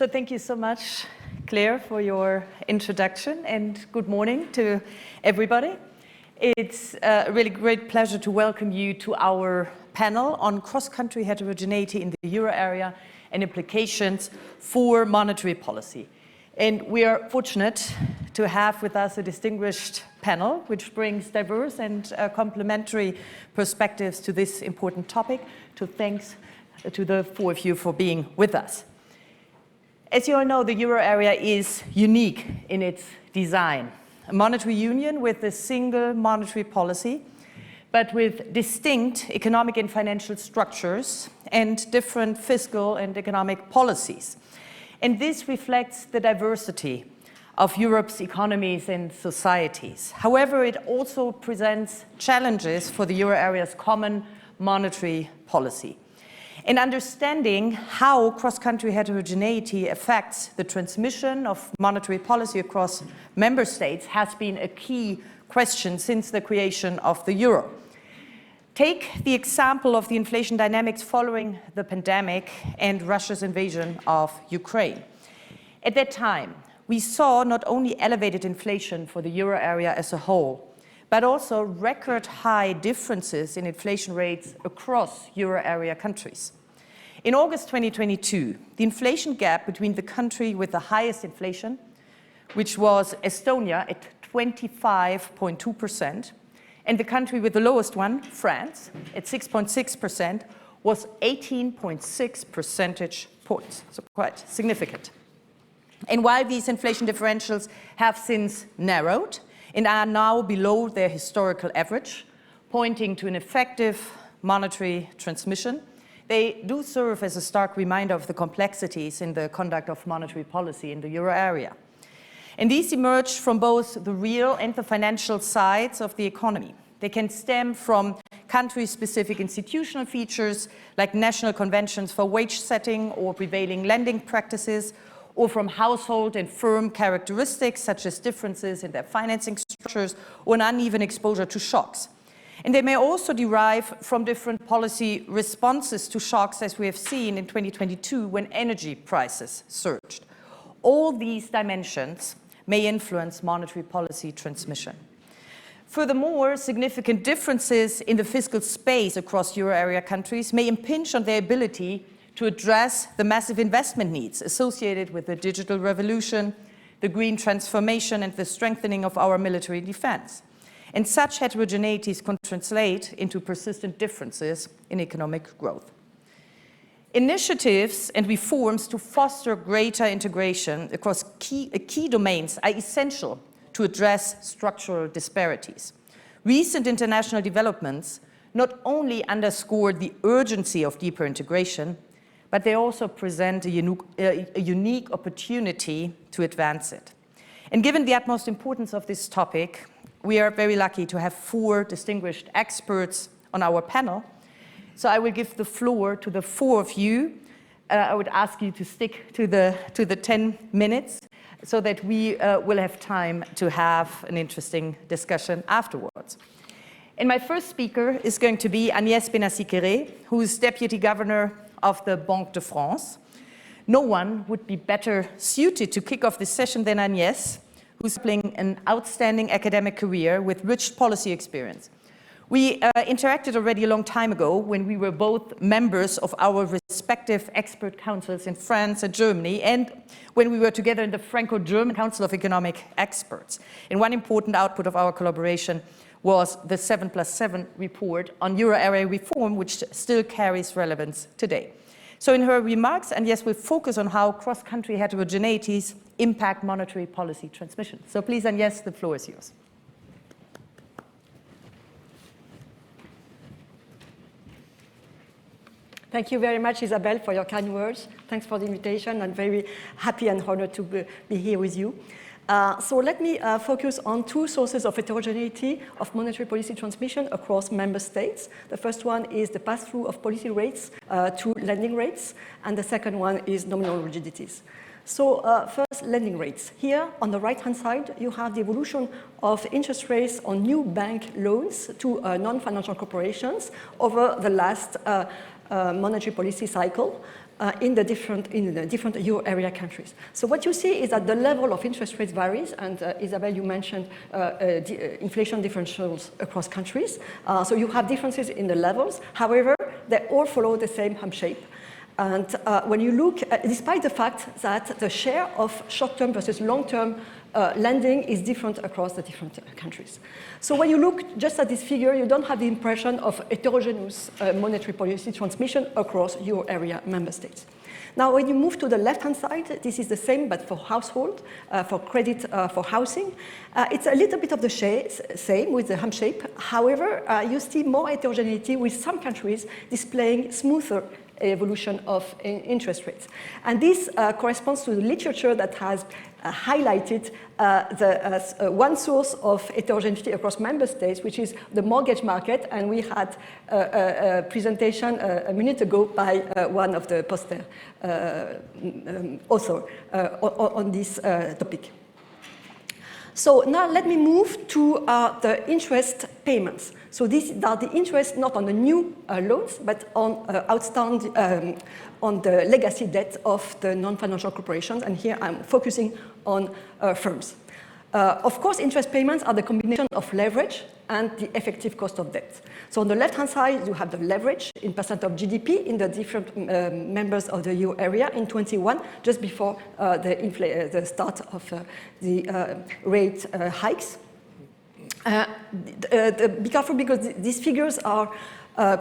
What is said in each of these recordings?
So thank you so much, Claire, for your introduction, and good morning to everybody. It's a really great pleasure to welcome you to our panel on cross-country heterogeneity in the euro area and implications for monetary policy. And we are fortunate to have with us a distinguished panel which brings diverse and complementary perspectives to this important topic. So thanks to the four of you for being with us. As you all know, the euro area is unique in its design. A monetary union with a single monetary policy, but with distinct economic and financial structures and different fiscal and economic policies. And this reflects the diversity of Europe's economies and societies. However, it also presents challenges for the euro area's common monetary policy. In understanding how cross-country heterogeneity affects the transmission of monetary policy across member states has been a key question since the creation of the euro. Take the example of the inflation dynamics following the pandemic and Russia's invasion of Ukraine. At that time, we saw not only elevated inflation for the euro area as a whole, but also record high differences in inflation rates across euro area countries. In August 2022, the inflation gap between the country with the highest inflation, which was Estonia at 25.2%, and the country with the lowest one, France, at 6.6%, was 18.6 percentage points, so quite significant. And while these inflation differentials have since narrowed and are now below their historical average, pointing to an effective monetary transmission, they do serve as a stark reminder of the complexities in the conduct of monetary policy in the euro area. And these emerge from both the real and the financial sides of the economy. They can stem from country-specific institutional features like national conventions for wage setting or prevailing lending practices, or from household and firm characteristics such as differences in their financing structures or an uneven exposure to shocks. And they may also derive from different policy responses to shocks, as we have seen in 2022 when energy prices surged. All these dimensions may influence monetary policy transmission. Furthermore, significant differences in the fiscal space across euro area countries may impinge on their ability to address the massive investment needs associated with the digital revolution, the green transformation, and the strengthening of our military defense. And such heterogeneities can translate into persistent differences in economic growth. Initiatives and reforms to foster greater integration across key domains are essential to address structural disparities. Recent international developments not only underscore the urgency of deeper integration, but they also present a unique opportunity to advance it. And given the utmost importance of this topic, we are very lucky to have four distinguished experts on our panel. So I will give the floor to the four of you. I would ask you to stick to the 10 minutes so that we will have time to have an interesting discussion afterwards. And my first speaker is going to be Agnès Bénassy-Quéré, who is Deputy Governor of the Banque de France. No one would be better suited to kick off this session than Agnès, who's playing an outstanding academic career with rich policy experience. We interacted already a long time ago when we were both members of our respective expert councils in France and Germany, and when we were together in the Franco-German Council of Economic Experts. And one important output of our collaboration was the 7+7 report on euro area reform, which still carries relevance today. So in her remarks, Agnès will focus on how cross-country heterogeneities impact monetary policy transmission. So please, Agnès, the floor is yours. Thank you very much, Isabel, for your kind words. Thanks for the invitation. I'm very happy and honored to be here with you. So let me focus on two sources of heterogeneity of monetary policy transmission across member states. The first one is the pass-through of policy rates to lending rates, and the second one is nominal rigidities. So first, lending rates. Here, on the right-hand side, you have the evolution of interest rates on new bank loans to non-financial corporations over the last monetary policy cycle in the different euro area countries. So what you see is that the level of interest rates varies, and Isabel, you mentioned inflation differentials across countries. So you have differences in the levels. However, they all follow the same hump shape. And when you look, despite the fact that the share of short-term versus long-term lending is different across the different countries. So when you look just at this figure, you don't have the impression of heterogeneous monetary policy transmission across euro area member states. Now, when you move to the left-hand side, this is the same, but for household, for credit for housing. It's a little bit of the same with the hump shape. However, you see more heterogeneity with some countries displaying smoother evolution of interest rates. And this corresponds to the literature that has highlighted one source of heterogeneity across member states, which is the mortgage market. And we had a presentation a minute ago by one of the poster authors on this topic. So now let me move to the interest payments. So these are the interest not on the new loans, but on outstanding, on the legacy debt of the non-financial corporations. And here I'm focusing on firms. Of course, interest payments are the combination of leverage and the effective cost of debt. So on the left-hand side, you have the leverage in percent of GDP in the different members of the euro area in 21, just before the start of the rate hikes. Be careful because these figures are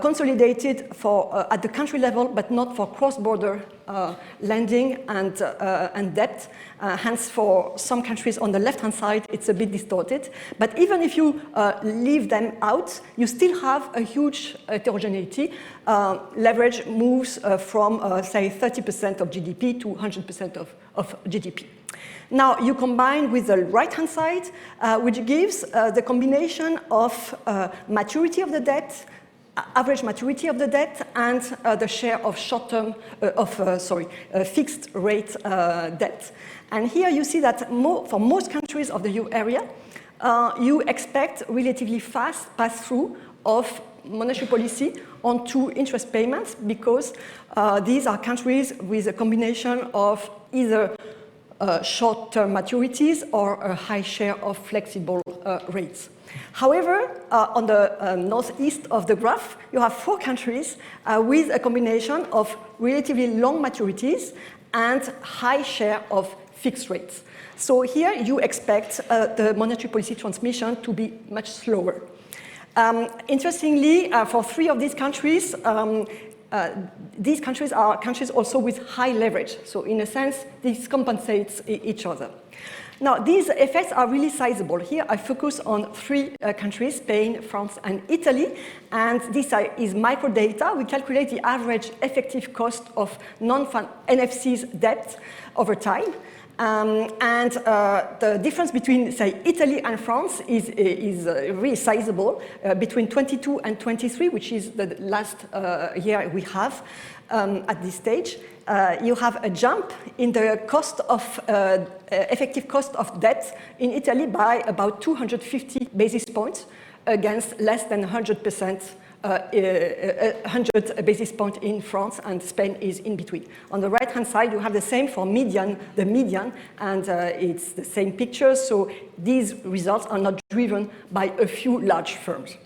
consolidated for at the country level, but not for cross-border lending and debt. Hence, for some countries on the left-hand side, it's a bit distorted. But even if you leave them out, you still have a huge heterogeneity. Leverage moves from, say, 30% of GDP to 100% of GDP. Now, you combine with the right-hand side, which gives the combination of maturity of the debt, average maturity of the debt, and the share of short-term, fixed rate debt. And here you see that for most countries of the euro area, you expect relatively fast pass-through of monetary policy onto interest payments because these are countries with a combination of either short-term maturities or a high share of flexible rates. However, on the northeast of the graph, you have 4 countries with a combination of relatively long maturities and high share of fixed rates. So here you expect the monetary policy transmission to be much slower. Interestingly, for 3 of these countries are countries also with high leverage. So in a sense, this compensates each other. Now, these effects are really sizable. Here, I focus on 3 countries, Spain, France, and Italy. And this is microdata. We calculate the average effective cost of NFC's debt over time. And the difference between, say, Italy and France is really sizable, between 22 and 23, which is the last year we have at this stage. You have a jump in the cost of effective cost of debt in Italy by about 250 basis points against less than 100%. 100 basis points in France, and Spain is in between. On the right-hand side, you have the same for the median, and it's the same picture. So these results are not driven by a few large firms.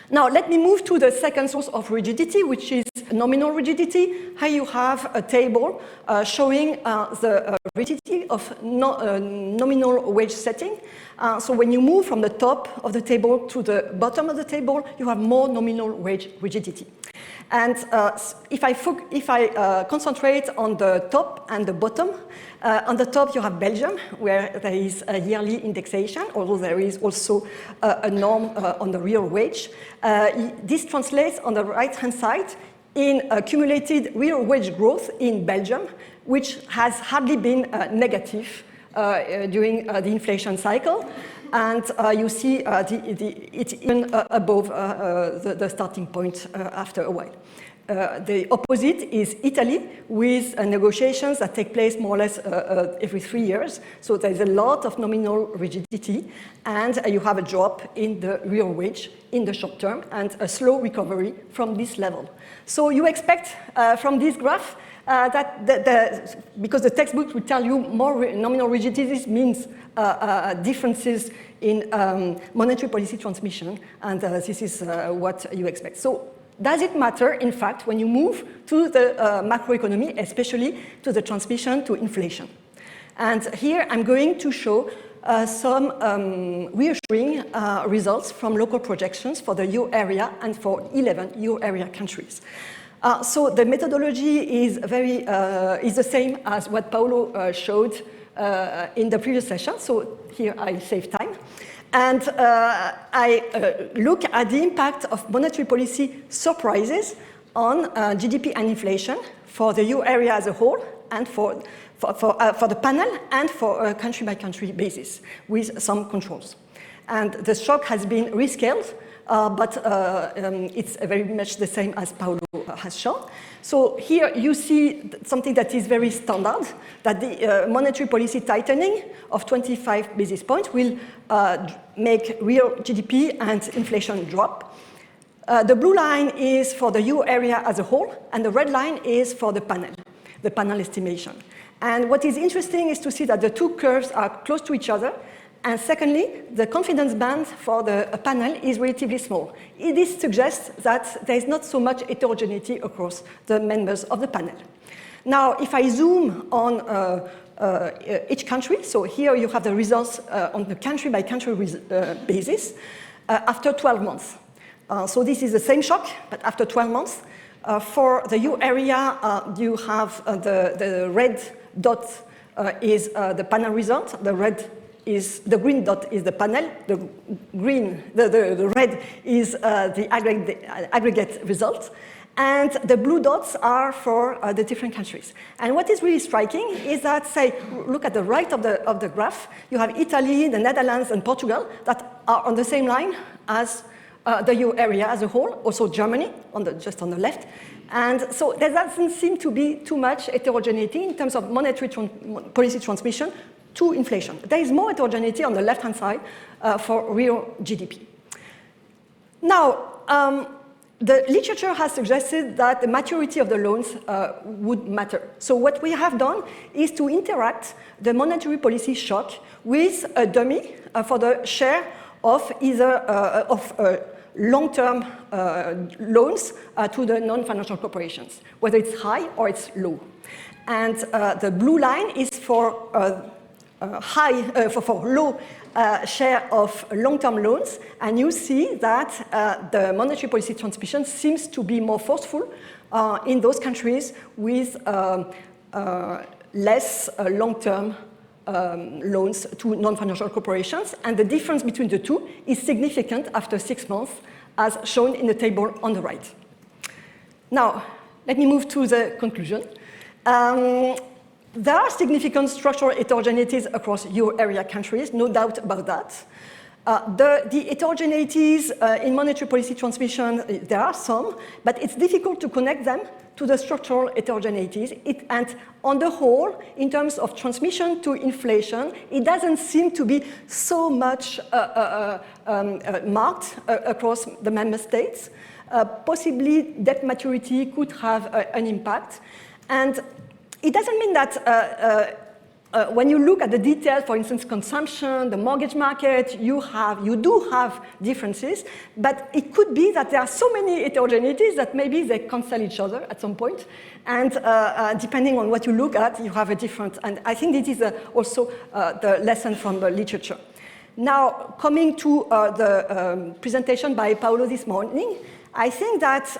Now, let me move to the second source of rigidity, which is nominal rigidity. Here you have a table showing the rigidity of nominal wage setting. So when you move from the top of the table to the bottom of the table, you have more nominal wage rigidity. And if I concentrate on the top and the bottom, on the top you have Belgium, where there is a yearly indexation, although there is also a norm on the real wage. This translates on the right-hand side in accumulated real wage growth in Belgium, which has hardly been negative during the inflation cycle. And you see it's even above the starting point after a while. the opposite is Italy, with negotiations that take place more or less every 3 years. So there's a lot of nominal rigidity, and you have a drop in the real wage in the short term, and a slow recovery from this level. So you expect from this graph that because the textbook will tell you more nominal rigidity means differences in monetary policy transmission, and this is what you expect. So does it matter, in fact, when you move to the macroeconomy, especially to the transmission to inflation? And here I'm going to show some reassuring results from local projections for the euro area and for 11 euro area countries. So the methodology is the same as what Paolo showed in the previous session. So here I save time. And I look at the impact of monetary policy surprises on GDP and inflation for the euro area as a whole, and for the panel, and for a country-by-country basis with some controls. And the shock has been rescaled, but it's very much the same as Paolo has shown. So here you see something that is very standard, that the monetary policy tightening of 25 basis points will make real GDP and inflation drop. The blue line is for the euro area as a whole, and the red line is for the panel estimation. And what is interesting is to see that the two curves are close to each other. And secondly, the confidence band for the panel is relatively small. This suggests that there is not so much heterogeneity across the members of the panel. Now, if I zoom on each country, so here you have the results on the country-by-country basis after 12 months. So this is the same shock, but after 12 months. For the euro area, you have the red dot is the panel result, the green dot is the panel, the red is the aggregate result, and the blue dots are for the different countries. And what is really striking is that, say, look at the right of the graph, you have Italy, the Netherlands, and Portugal that are on the same line as the euro area as a whole, also Germany, just on the left. And so there doesn't seem to be too much heterogeneity in terms of monetary policy transmission to inflation. There is more heterogeneity on the left-hand side for real GDP. Now, the literature has suggested that the maturity of the loans would matter. So what we have done is to interact the monetary policy shock with a dummy for the share of either long-term loans to the non-financial corporations, whether it's high or it's low. And the blue line is for for low share of long-term loans, and you see that the monetary policy transmission seems to be more forceful in those countries with less long-term loans to non-financial corporations, and the difference between the two is significant after 6 months, as shown in the table on the right. Now, let me move to the conclusion. There are significant structural heterogeneities across euro area countries, no doubt about that. The heterogeneities in monetary policy transmission, there are some, but it's difficult to connect them to the structural heterogeneities. And on the whole, in terms of transmission to inflation, it doesn't seem to be so much marked across the member states. Possibly debt maturity could have an impact. And it doesn't mean that when you look at the details, for instance, consumption, the mortgage market, you do have differences, but it could be that there are so many heterogeneities that maybe they cancel each other at some point, and depending on what you look at, you have a different, and I think this is also the lesson from the literature. Now, coming to the presentation by Paolo this morning, I think that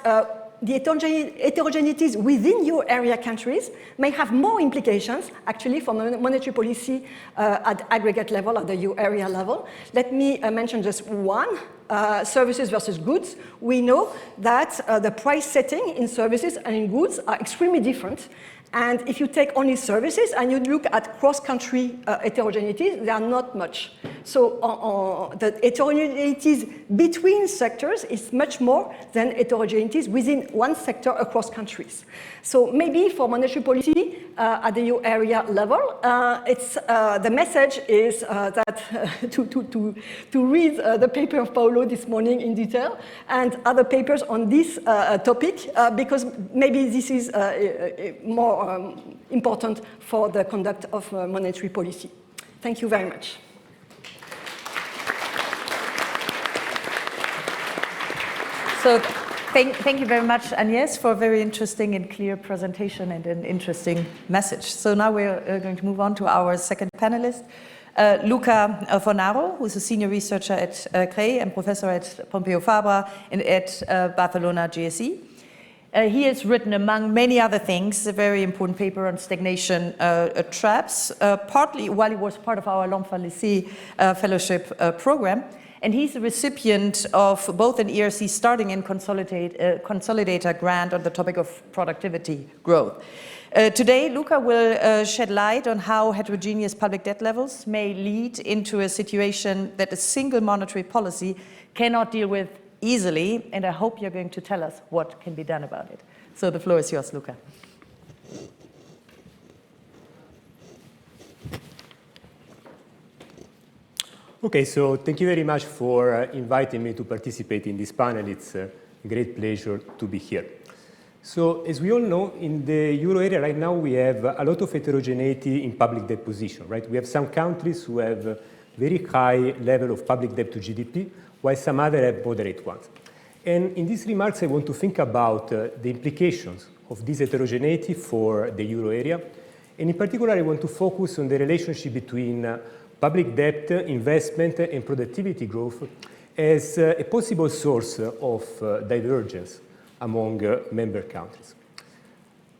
the heterogeneities within euro area countries may have more implications, actually, for monetary policy at aggregate level, at the euro area level. Let me mention just one, services versus goods. We know that the price setting in services and in goods are extremely different. And if you take only services and you look at cross-country heterogeneities, they are not much. So the heterogeneities between sectors is much more than heterogeneities within one sector across countries. So maybe for monetary policy at the euro area level, the message is that to read the paper of Paolo this morning in detail and other papers on this topic, because maybe this is more important for the conduct of monetary policy. Thank you very much. So thank you very much, Agnès, for a very interesting and clear presentation and an interesting message. So now we're going to move on to our second panelist, Luca Fornaro, who's a senior researcher at CREI and professor at Pompeu Fabra and at Barcelona GSE. He has written, among many other things, a very important paper on stagnation traps, partly while he was part of our L'Enfant Laissé fellowship program. And he's a recipient of both an ERC starting and consolidator grant on the topic of productivity growth. Today, Luca will shed light on how heterogeneous public debt levels may lead into a situation that a single monetary policy cannot deal with easily, and I hope you're going to tell us what can be done about it. So the floor is yours, Luca. Okay, so thank you very much for inviting me to participate in this panel. It's a great pleasure to be here. So as we all know, in the euro area right now, we have a lot of heterogeneity in public debt position, right? We have some countries who have very high level of public debt to GDP, while some others have moderate ones. And in these remarks, I want to think about the implications of this heterogeneity for the euro area. And in particular, I want to focus on the relationship between public debt, investment, and productivity growth as a possible source of divergence among member countries.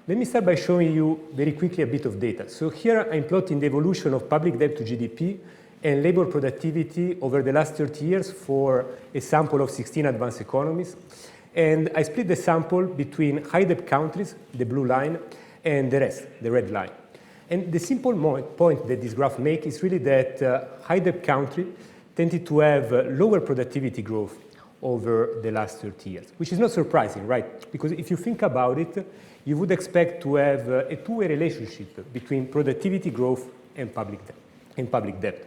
Let me start by showing you very quickly a bit of data. So here I'm plotting the evolution of public debt to GDP and labor productivity over the last 30 years for a sample of 16 advanced economies. And I split the sample between high debt countries, the blue line, and the rest, the red line. And the simple point that this graph makes is really that high debt countries tended to have lower productivity growth over the last 30 years, which is not surprising, right? Because if you think about it, you would expect to have a two-way relationship between productivity growth and public debt.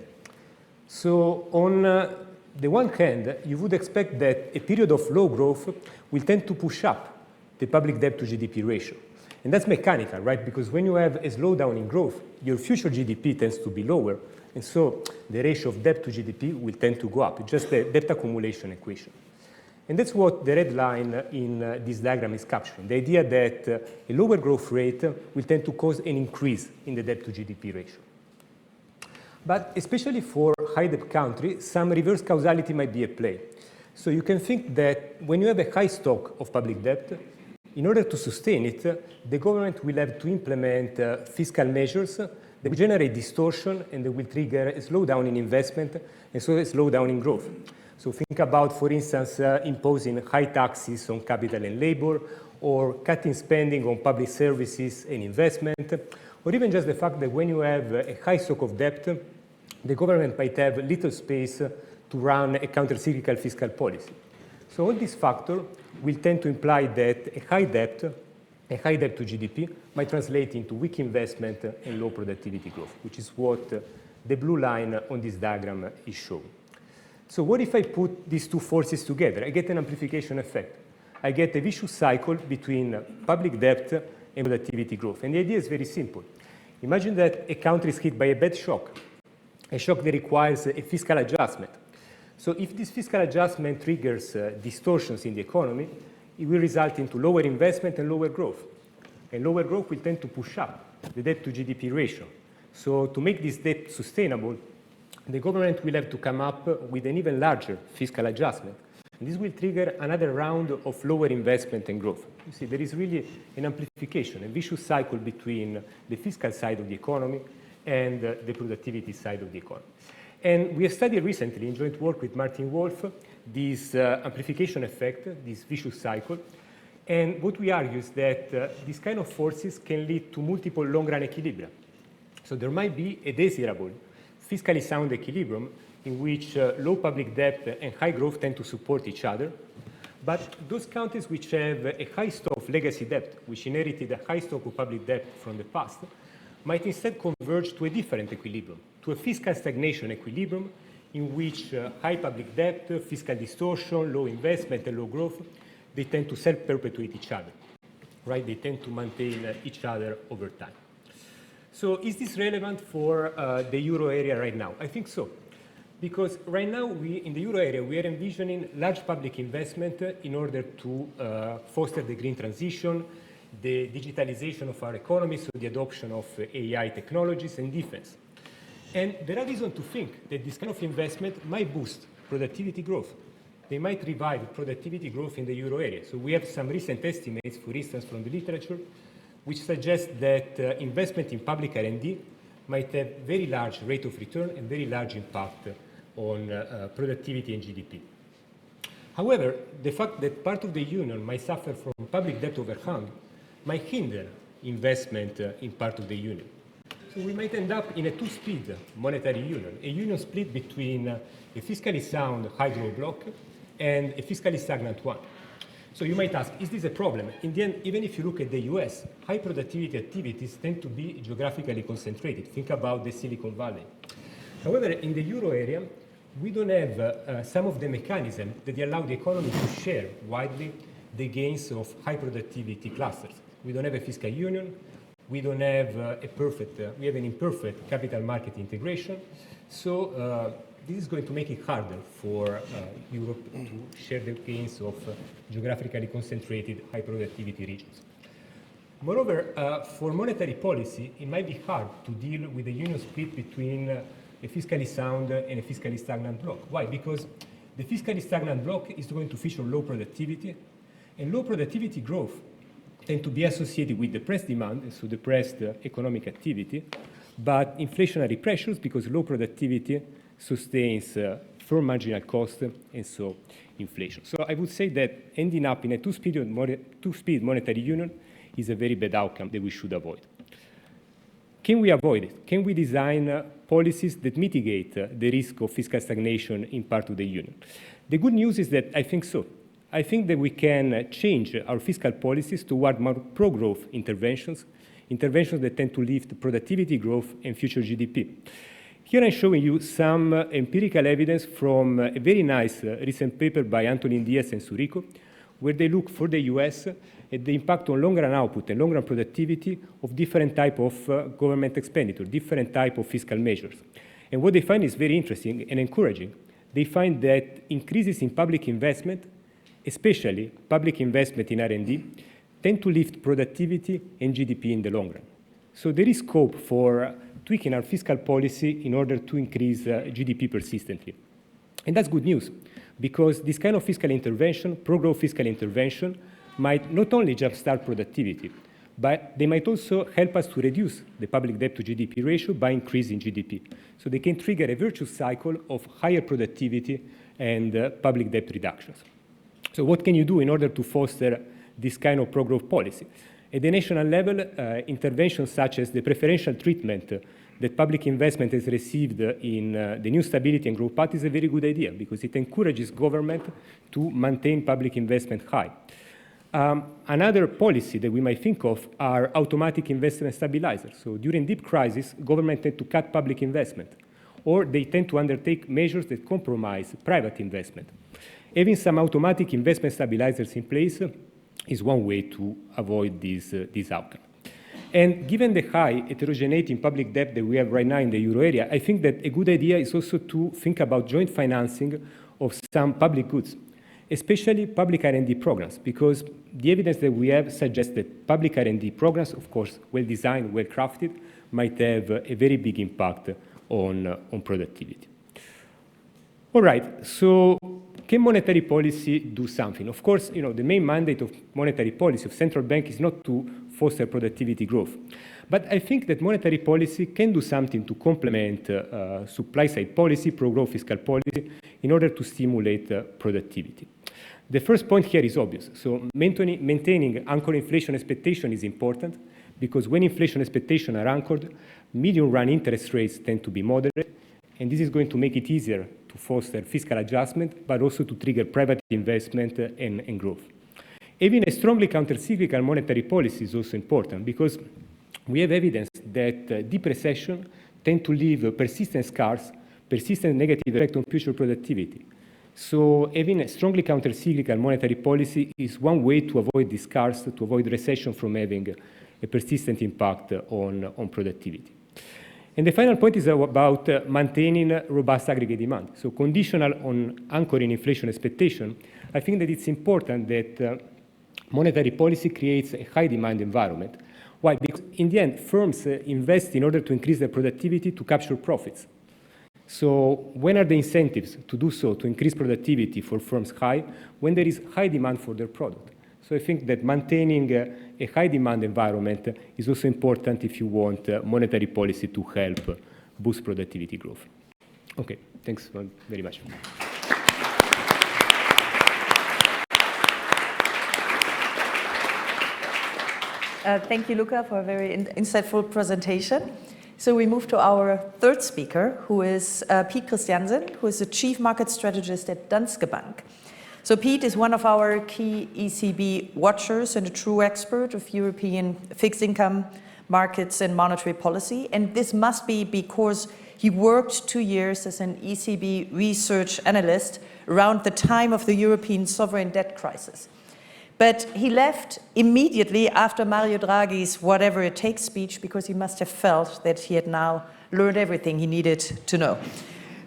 So on the one hand, you would expect that a period of low growth will tend to push up the public debt to GDP ratio. And that's mechanical, right? Because when you have a slowdown in growth, your future GDP tends to be lower. And so the ratio of debt to GDP will tend to go up. It's just a debt accumulation equation. And that's what the red line in this diagram is capturing, the idea that a lower growth rate will tend to cause an increase in the debt to GDP ratio. But especially for high debt countries, some reverse causality might be at play. So you can think that when you have a high stock of public debt, in order to sustain it, the government will have to implement fiscal measures that will generate distortion and that will trigger a slowdown in investment and so a slowdown in growth. So think about, for instance, imposing high taxes on capital and labor, or cutting spending on public services and investment, or even just the fact that when you have a high stock of debt, the government might have little space to run a counter-cyclical fiscal policy. So all these factors will tend to imply that a high debt to GDP might translate into weak investment and low productivity growth, which is what the blue line on this diagram is showing. So what if I put these two forces together? I get an amplification effect. I get a vicious cycle between public debt and productivity growth. And the idea is very simple. Imagine that a country is hit by a bad shock, a shock that requires a fiscal adjustment. So if this fiscal adjustment triggers distortions in the economy, it will result into lower investment and lower growth. And lower growth will tend to push up the debt to GDP ratio. So to make this debt sustainable, the government will have to come up with an even larger fiscal adjustment. And this will trigger another round of lower investment and growth. You see, there is really an amplification, a vicious cycle between the fiscal side of the economy and the productivity side of the economy. And we have studied recently, in joint work with Martin Wolf, this amplification effect, this vicious cycle. And what we argue is that these kind of forces can lead to multiple long-run equilibria. So there might be a desirable, fiscally sound equilibrium in which low public debt and high growth tend to support each other. But those countries which have a high stock of legacy debt, which inherited a high stock of public debt from the past, might instead converge to a different equilibrium, to a fiscal stagnation equilibrium in which high public debt, fiscal distortion, low investment, and low growth, they tend to self-perpetuate each other, right? They tend to maintain each other over time. So is this relevant for the euro area right now? I think so. Because right now, in the euro area, we are envisioning large public investment in order to foster the green transition, the digitalization of our economy, so the adoption of AI technologies and defense. And there are reasons to think that this kind of investment might boost productivity growth. They might revive productivity growth in the euro area. So we have some recent estimates, for instance, from the literature, which suggest that investment in public R&D might have very large rate of return and very large impact on productivity and GDP. However, the fact that part of the union might suffer from public debt overhang might hinder investment in part of the union. So we might end up in a two-speed monetary union, a union split between a fiscally sound high-growth bloc and a fiscally stagnant one. So you might ask, is this a problem? In the end, even if you look at the US, high productivity activities tend to be geographically concentrated. Think about the Silicon Valley. However, in the euro area, we don't have some of the mechanisms that allow the economy to share widely the gains of high productivity clusters. We don't have a fiscal union. We don't have we have an imperfect capital market integration. So this is going to make it harder for Europe to share the gains of geographically concentrated high productivity regions. Moreover, for monetary policy, it might be hard to deal with the union split between a fiscally sound and a fiscally stagnant bloc. Why? Because the fiscally stagnant bloc is going to feature low productivity, and low productivity growth tend to be associated with depressed demand, so depressed economic activity, but inflationary pressures because low productivity sustains firm marginal cost and so inflation. So I would say that ending up in a two-speed monetary union is a very bad outcome that we should avoid. Can we avoid it? Can we design policies that mitigate the risk of fiscal stagnation in part of the union? The good news is that I think so. I think that we can change our fiscal policies toward more pro-growth interventions that tend to lift productivity growth and future GDP. Here I'm showing you some empirical evidence from a very nice recent paper by Antonin Diaz and Surico, where they look for the US at the impact on long-run output and long-run productivity of different type of government expenditure, different type of fiscal measures. And what they find is very interesting and encouraging. They find that increases in public investment, especially public investment in R&D, tend to lift productivity and GDP in the long run. So there is scope for tweaking our fiscal policy in order to increase GDP persistently. And that's good news, because this kind of fiscal intervention, pro-growth fiscal intervention, might not only jumpstart productivity, but they might also help us to reduce the public debt to GDP ratio by increasing GDP. So they can trigger a virtuous cycle of higher productivity and public debt reductions. So what can you do in order to foster this kind of pro-growth policy? At the national level, interventions such as the preferential treatment that public investment has received in the new Stability and Growth Pact is a very good idea because it encourages government to maintain public investment high. Another policy that we might think of are automatic investment stabilizers. So during deep crisis, government tend to cut public investment, or they tend to undertake measures that compromise private investment. Having some automatic investment stabilizers in place is one way to avoid this outcome. And given the high heterogeneity in public debt that we have right now in the euro area, I think that a good idea is also to think about joint financing of some public goods, especially public R&D programs, because the evidence that we have suggests that public R&D programs, of course, well-designed, well-crafted, might have a very big impact on productivity. All right, so can monetary policy do something? Of course, the main mandate of monetary policy of central bank is not to foster productivity growth. But I think that monetary policy can do something to complement supply-side policy, pro-growth fiscal policy, in order to stimulate productivity. The first point here is obvious. So maintaining anchored inflation expectation is important because when inflation expectations are anchored, medium-run interest rates tend to be moderate, And this is going to make it easier to foster fiscal adjustment, but also to trigger private investment and growth. Having a strongly countercyclical monetary policy is also important because we have evidence that deep recession tend to leave persistent scars, persistent negative effect on future productivity. So having a strongly countercyclical monetary policy is one way to avoid these scars, to avoid recession from having a persistent impact on productivity. And the final point is about maintaining robust aggregate demand. So conditional on anchoring inflation expectation, I think that it's important that monetary policy creates a high demand environment. Why? Because in the end, firms invest in order to increase their productivity to capture profits. So when are the incentives to do so, to increase productivity for firms high? When there is high demand for their product. So I think that maintaining a high demand environment is also important if you want monetary policy to help boost productivity growth. Okay, thanks very much. Thank you, Luca, for a very insightful presentation. So we move to our third speaker, who is Piet Christiansen, who is the Chief Market Strategist at Danske Bank. So Piet is one of our key ECB watchers and a true expert of European fixed income markets and monetary policy. And this must be because he worked 2 years as an ECB research analyst around the time of the European sovereign debt crisis. But he left immediately after Mario Draghi's whatever it takes speech because he must have felt that he had now learned everything he needed to know.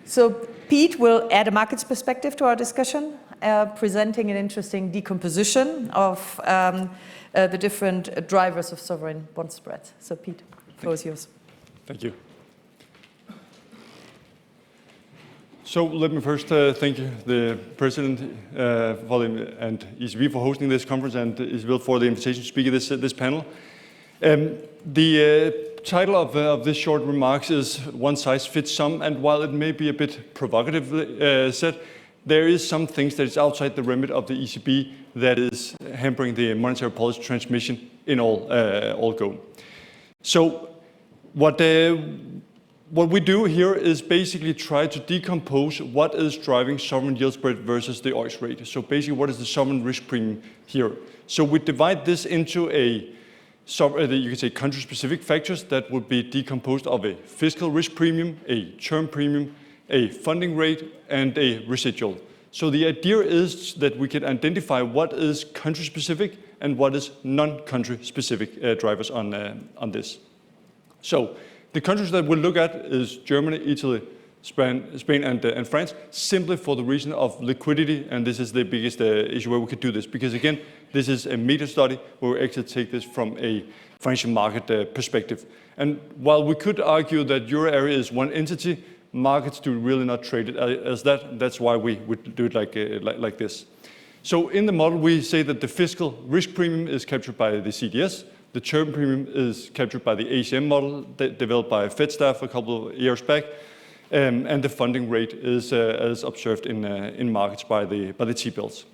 So Piet will add a markets perspective to our discussion, presenting an interesting decomposition of the different drivers of sovereign bond spreads. So Piet, the floor is yours. Thank you. So let me first thank you, the President and ECB for hosting this conference, and Isabel for the invitation to speak at this panel. The title of this short remarks is One Size Fits Some, and while it may be a bit provocatively said, there is some things that is outside the remit of the ECB that is hampering the monetary policy transmission in all go. So what we do here is basically try to decompose what is driving sovereign yield spread versus the OIS rate. So basically, what is the sovereign risk premium here? So we divide this into you can say country-specific factors that would be decomposed of a fiscal risk premium, a term premium, a funding rate, and a residual. So the idea is that we can identify what is country-specific and what is non-country-specific drivers on this. So the countries that we'll look at is Germany, Italy, Spain, and France, simply for the reason of liquidity, and this is the biggest issue where we could do this, because again, this is a meta study where we actually take this from a financial market perspective. And while we could argue that euro area is one entity, markets do really not trade it as that. That's why we would do it like this. So in the model, we say that the fiscal risk premium is captured by the CDS. The term premium is captured by the ACM model developed by Fed staff a couple of years back, and the funding rate is observed in markets by the T-bills.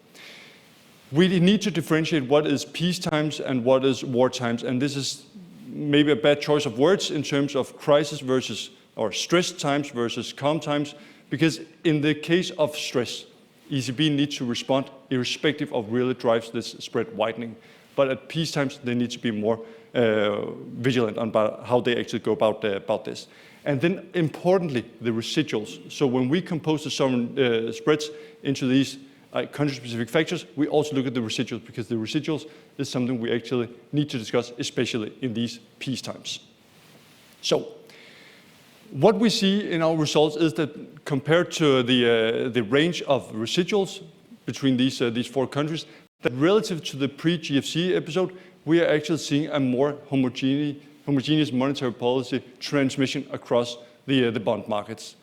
We need to differentiate what is peace times and what is war times, and this is maybe a bad choice of words in terms of crisis versus or stress times versus calm times, because in the case of stress, ECB needs to respond irrespective of really drives this spread widening. But at peace times, they need to be more vigilant about how they actually go about this. And then importantly, the residuals. So when we compose the sovereign spreads into these country-specific factors, we also look at the residuals, because the residuals is something we actually need to discuss, especially in these peace times. So what we see in our results is that compared to the range of residuals between these four countries, that relative to the pre-GFC episode, we are actually seeing a more homogeneous monetary policy transmission across the bond markets.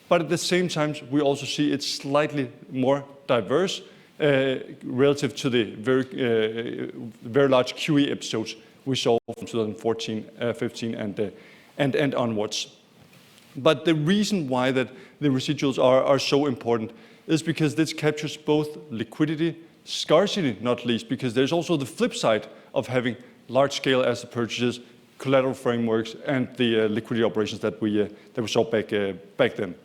But at the same time, we also see it's slightly more diverse relative to the very large QE episodes we saw from 2014, 15, and onwards. But the reason why that the residuals are so important is because this captures both liquidity, scarcity, not least, because there's also the flip side of having large-scale asset purchases, collateral frameworks, and the liquidity operations that we saw back then.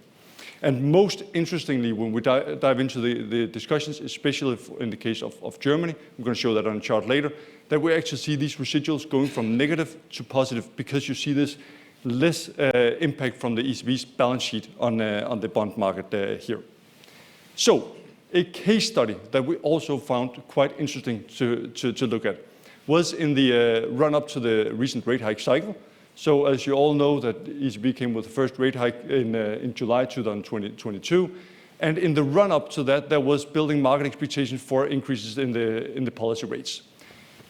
And most interestingly, when we dive into the discussions, especially in the case of Germany, I'm going to show that on a chart later, that we actually see these residuals going from negative to positive because you see this less impact from the ECB's balance sheet on the bond market here. So a case study that we also found quite interesting to look at was in the run-up to the recent rate hike cycle. So as you all know, that ECB came with the first rate hike in July 2022. And in the run-up to that, there was building market expectations for increases in the policy rates.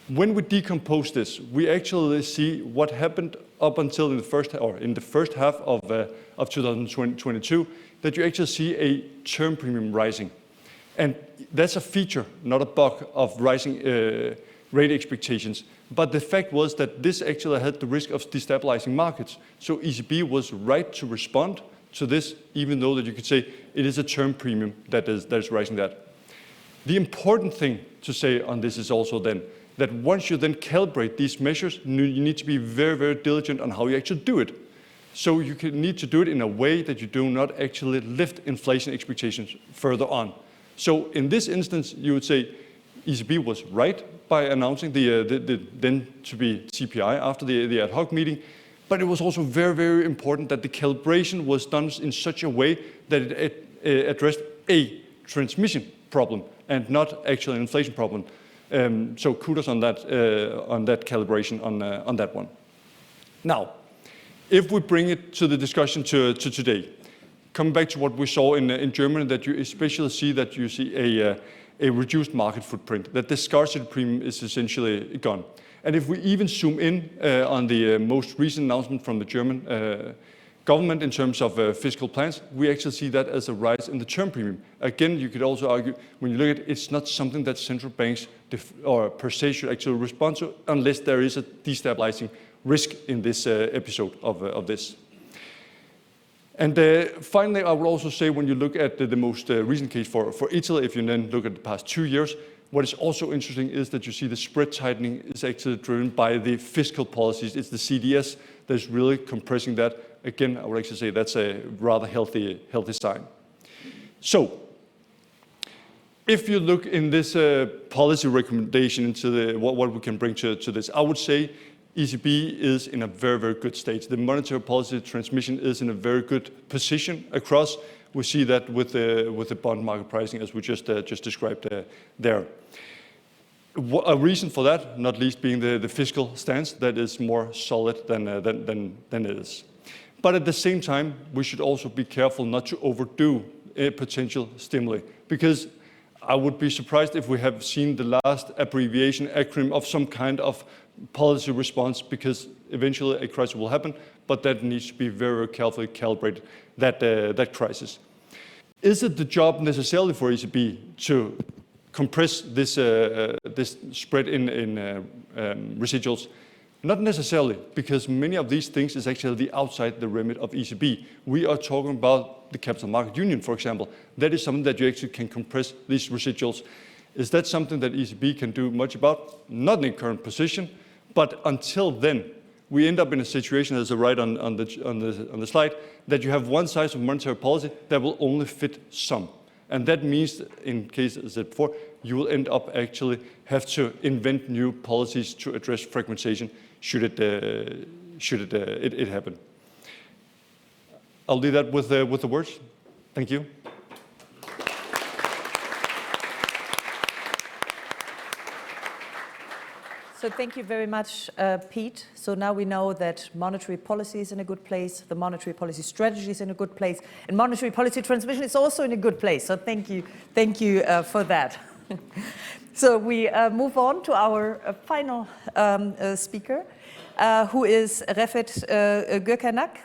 When we decompose this, we actually see what happened up until in the first half of 2022, that you actually see a term premium rising. And that's a feature, not a bug, of rising rate expectations. But the fact was that this actually had the risk of destabilizing markets. So ECB was right to respond to this, even though that you could say it is a term premium that is rising that. The important thing to say on this is also then that once you then calibrate these measures, you need to be very, very diligent on how you actually do it. So you need to do it in a way that you do not actually lift inflation expectations further on. So in this instance, you would say ECB was right by announcing the then to be CPI after the ad hoc meeting, but it was also very, very important that the calibration was done in such a way that it addressed a transmission problem and not actually an inflation problem. So kudos on that calibration on that one. Now, if we bring it to the discussion to today, coming back to what we saw in Germany, that you especially see that you see a reduced market footprint, that the scarcity premium is essentially gone. And if we even zoom in on the most recent announcement from the German government in terms of fiscal plans, we actually see that as a rise in the term premium. Again, you could also argue, when you look at it, it's not something that central banks or per se should actually respond to unless there is a destabilizing risk in this episode of this. And finally, I would also say when you look at the most recent case for Italy, if you then look at the past 2 years, what is also interesting is that you see the spread tightening is actually driven by the fiscal policies. It's the CDS that's really compressing that. Again, I would actually say that's a rather healthy sign. So, if you look in this policy recommendation into what we can bring to this, I would say ECB is in a very, very good state. The monetary policy transmission is in a very good position across. We see that with the bond market pricing, as we just described there. A reason for that, not least being the fiscal stance that is more solid than it is. But at the same time, we should also be careful not to overdo a potential stimuli, because I would be surprised if we have seen the last acronym of some kind of policy response, because eventually a crisis will happen, but that needs to be very, very carefully calibrated, that crisis. Is it the job necessarily for ECB to compress this spread in residuals? Not necessarily, because many of these things is actually outside the remit of ECB. We are talking about the capital market union, for example. That is something that you actually can compress these residuals. Is that something that ECB can do much about? Not in the current position, but until then, we end up in a situation, as I write on the slide, that you have one size of monetary policy that will only fit some. And that means, in case, as I said before, you will end up actually have to invent new policies to address fragmentation should it happen. I'll leave that with the words. Thank you. So thank you very much, Piet. So now we know that monetary policy is in a good place, the monetary policy strategy is in a good place, and monetary policy transmission is also in a good place. So thank you for that. So we move on to our final speaker, who is Refet Gürkaynak,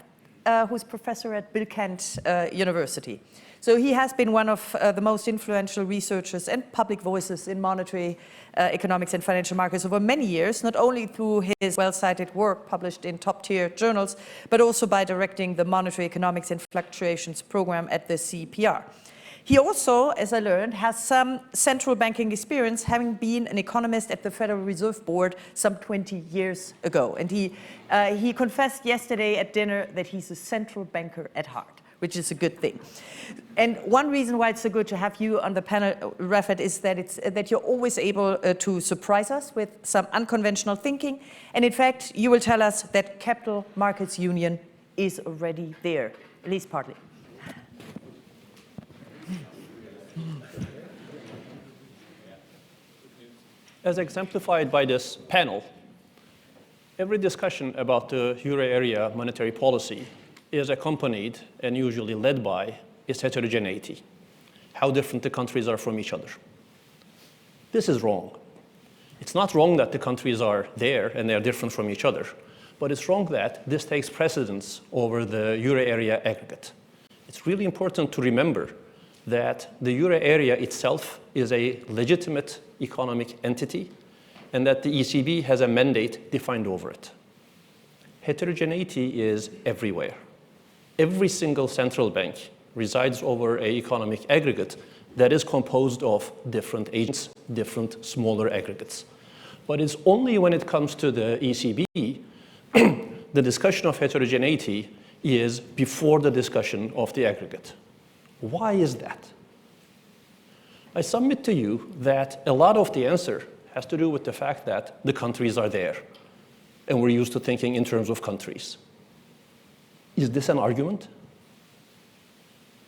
who's professor at Bilkent University. So he has been one of the most influential researchers and public voices in monetary economics and financial markets over many years, not only through his well-cited work published in top-tier journals, but also by directing the Monetary Economics and Fluctuations program at the CPR. He also, as I learned, has some central banking experience, having been an economist at the Federal Reserve Board some 20 years ago. And he confessed yesterday at dinner that he's a central banker at heart. which is a good thing. And one reason why it's so good to have you on the panel, Refet, is that you're always able to surprise us with some unconventional thinking. And in fact, you will tell us that Capital Markets Union is already there, at least partly. As exemplified by this panel, every discussion about the euro area monetary policy is accompanied and usually led by its heterogeneity, how different the countries are from each other. This is wrong. It's not wrong that the countries are there and they are different from each other, but it's wrong that this takes precedence over the euro area aggregate. It's really important to remember that the euro area itself is a legitimate economic entity and that the ECB has a mandate defined over it. Heterogeneity is everywhere. Every single central bank resides over an economic aggregate that is composed of different agents, different smaller aggregates. But it's only when it comes to the ECB, the discussion of heterogeneity is before the discussion of the aggregate. Why is that? I submit to you that a lot of the answer has to do with the fact that the countries are there, and we're used to thinking in terms of countries. Is this an argument?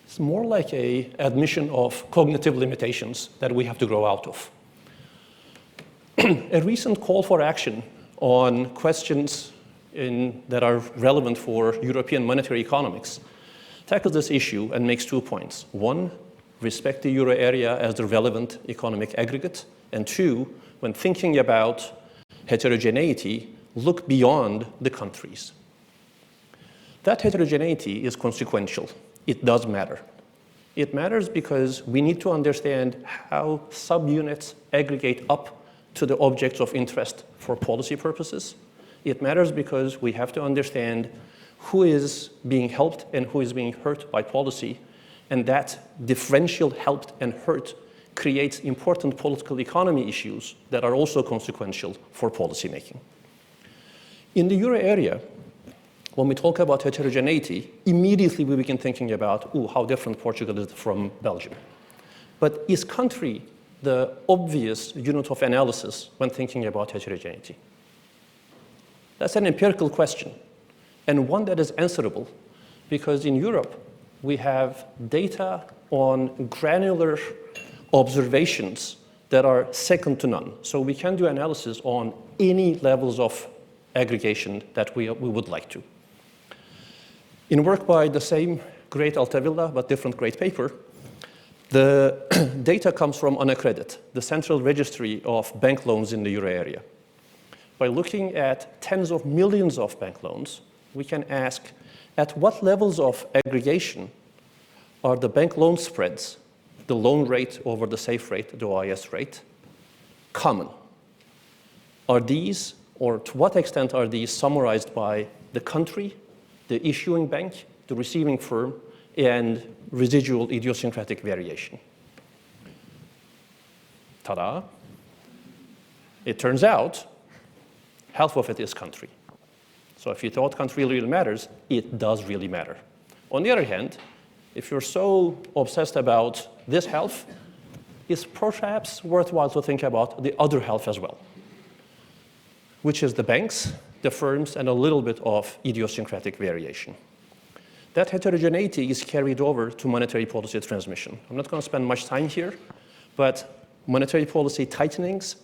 It's more like an admission of cognitive limitations that we have to grow out of. A recent call for action on questions that are relevant for European monetary economics tackles this issue and makes 2 points. One, respect the euro area as the relevant economic aggregate. And two, when thinking about heterogeneity, look beyond the countries. That heterogeneity is consequential. It does matter. It matters because we need to understand how subunits aggregate up to the objects of interest for policy purposes. It matters because we have to understand who is being helped and who is being hurt by policy, and that differential helped and hurt creates important political economy issues that are also consequential for policymaking. In the euro area, when we talk about heterogeneity, immediately we begin thinking about, how different Portugal is from Belgium. But is country the obvious unit of analysis when thinking about heterogeneity? That's an empirical question, and one that is answerable, because in Europe, we have data on granular observations that are second to none. So we can do analysis on any levels of aggregation that we would like to. In work by the same great Altavilla, but different great paper, the data comes from Unicredit, the central registry of bank loans in the euro area. By looking at tens of millions of bank loans, we can ask, at what levels of aggregation are the bank loan spreads, the loan rate over the safe rate, the OIS rate, common? Are these, or to what extent are these summarized by the country, the issuing bank, the receiving firm, and residual idiosyncratic variation? Ta-da! It turns out half of it is country. So if you thought country really matters, it does really matter. On the other hand, if you're so obsessed about this half, it's perhaps worthwhile to think about the other half as well, which is the banks, the firms, and a little bit of idiosyncratic variation. That heterogeneity is carried over to monetary policy transmission. I'm not going to spend much time here, but monetary policy tightenings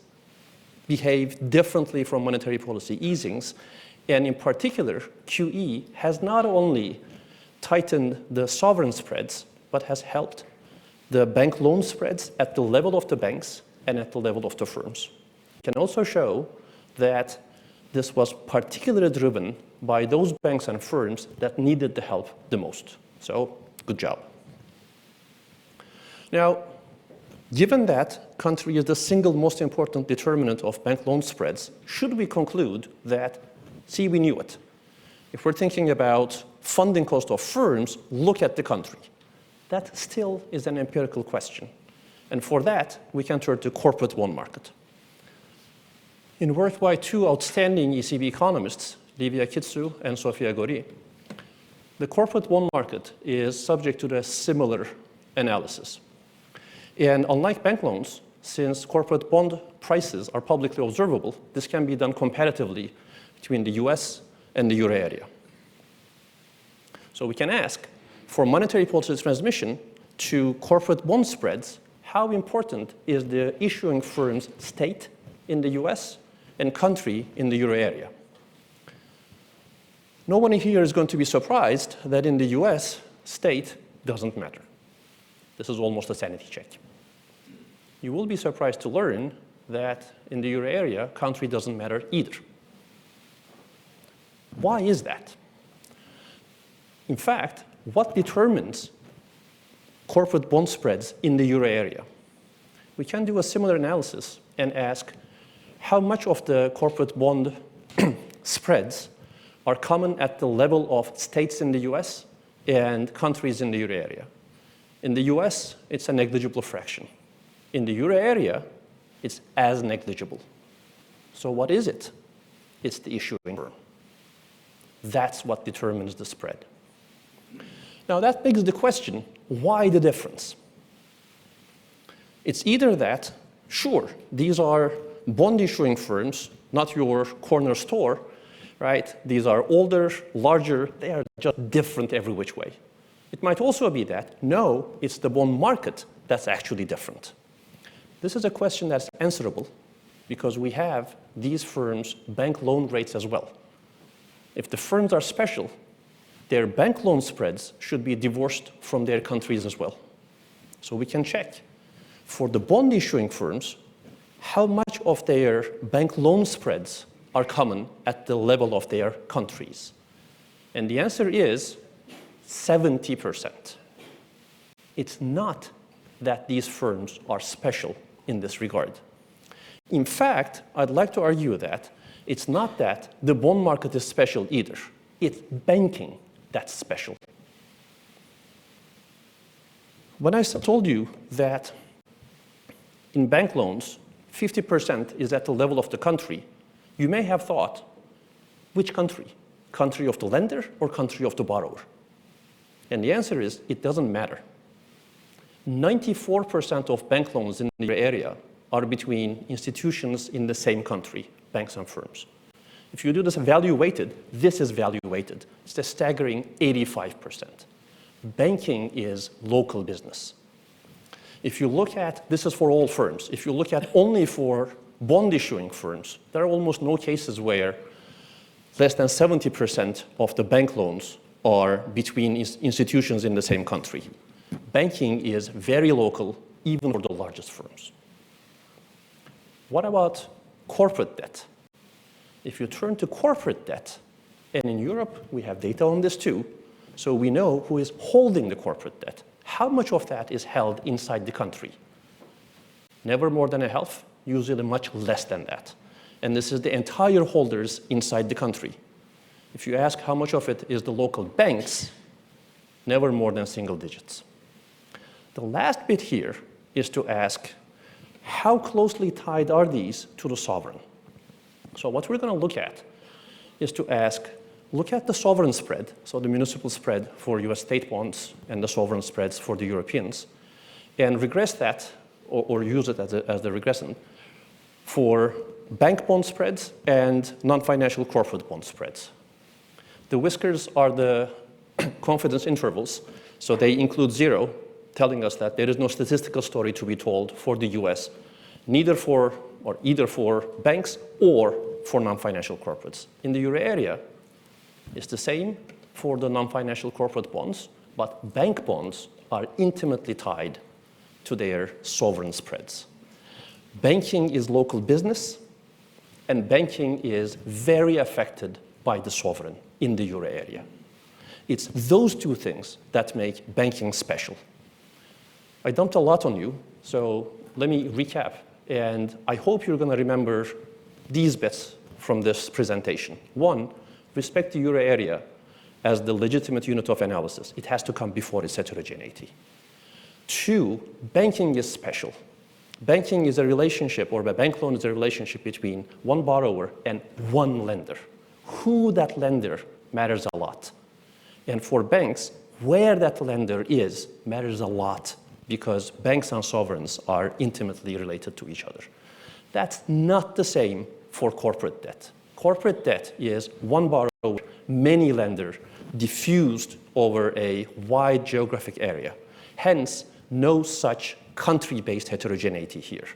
behave differently from monetary policy easings. And in particular, QE has not only tightened the sovereign spreads, but has helped the bank loan spreads at the level of the banks and at the level of the firms. It can also show that this was particularly driven by those banks and firms that needed the help the most. So, good job. Now, given that country is the single most important determinant of bank loan spreads, should we conclude that, see, we knew it? If we're thinking about funding cost of firms, look at the country. That still is an empirical question. And for that, we can turn to corporate bond market. In work by two outstanding ECB economists, Livia Kitsu and Sofia Gori, the corporate bond market is subject to the similar analysis. And unlike bank loans, since corporate bond prices are publicly observable, this can be done comparatively between the US and the euro area. So we can ask, for monetary policy transmission to corporate bond spreads, how important is the issuing firm's state in the US and country in the euro area? No one here is going to be surprised that in the US, state doesn't matter. This is almost a sanity check. You will be surprised to learn that in the euro area, country doesn't matter either. Why is that? In fact, what determines corporate bond spreads in the euro area? We can do a similar analysis and ask how much of the corporate bond spreads are common at the level of states in the US and countries in the euro area. In the US, it's a negligible fraction. In the euro area, it's as negligible. So what is it? It's the issuing firm. That's what determines the spread. Now that begs the question, why the difference? It's either that, sure, these are bond issuing firms, not your corner store, right? These are older, larger, they are just different every which way. It might also be that, no, it's the bond market that's actually different. This is a question that's answerable because we have these firms' bank loan rates as well. If the firms are special, their bank loan spreads should be divorced from their countries as well. So we can check for the bond issuing firms, how much of their bank loan spreads are common at the level of their countries. And the answer is 70%. It's not that these firms are special in this regard. In fact, I'd like to argue that it's not that the bond market is special either. It's banking that's special. When I told you that in bank loans, 50% is at the level of the country, you may have thought, which country? Country of the lender or country of the borrower? And the answer is, it doesn't matter. 94% of bank loans in the area are between institutions in the same country, banks and firms. If you do this value weighted, this is value weighted. It's a staggering 85%. Banking is local business. If you look at, this is for all firms, if you look at only for bond issuing firms, there are almost no cases where less than 70% of the bank loans are between institutions in the same country. Banking is very local, even for the largest firms. What about corporate debt? If you turn to corporate debt, and in Europe, we have data on this too, so we know who is holding the corporate debt. How much of that is held inside the country? Never more than a half, usually much less than that. And this is the entire holders inside the country. If you ask how much of it is the local banks, never more than single digits. The last bit here is to ask, how closely tied are these to the sovereign? So what we're going to look at is to ask, look at the sovereign spread, so the municipal spread for US state bonds and the sovereign spreads for the Europeans, and regress that, or use it as the regression, for bank bond spreads and non-financial corporate bond spreads. The whiskers are the confidence intervals, so they include 0, telling us that there is no statistical story to be told for the US, neither for, or either for banks or for non-financial corporates. In the euro area, it's the same for the non-financial corporate bonds, but bank bonds are intimately tied to their sovereign spreads. Banking is local business, and banking is very affected by the sovereign in the euro area. It's those two things that make banking special. I dumped a lot on you, so let me recap, and I hope you're going to remember these bits from this presentation. 1, respect the euro area as the legitimate unit of analysis. It has to come before its heterogeneity. 2, banking is special. Banking is a relationship, or a bank loan is a relationship between one borrower and one lender. Who that lender matters a lot. And for banks, where that lender is matters a lot because banks and sovereigns are intimately related to each other. That's not the same for corporate debt. Corporate debt is one borrower, many lenders, diffused over a wide geographic area. Hence, no such country-based heterogeneity here.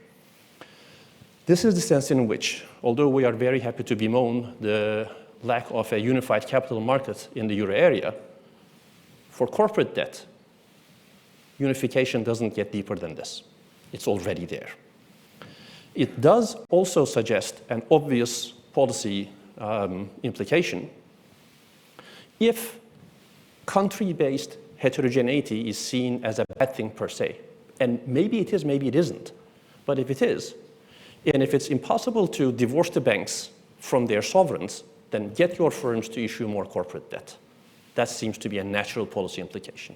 This is the sense in which, although we are very happy to bemoan the lack of a unified capital market in the euro area, for corporate debt, unification doesn't get deeper than this. It's already there. It does also suggest an obvious policy implication. If country-based heterogeneity is seen as a bad thing per se, and maybe it is, maybe it isn't, but if it is, and if it's impossible to divorce the banks from their sovereigns, then get your firms to issue more corporate debt. That seems to be a natural policy implication.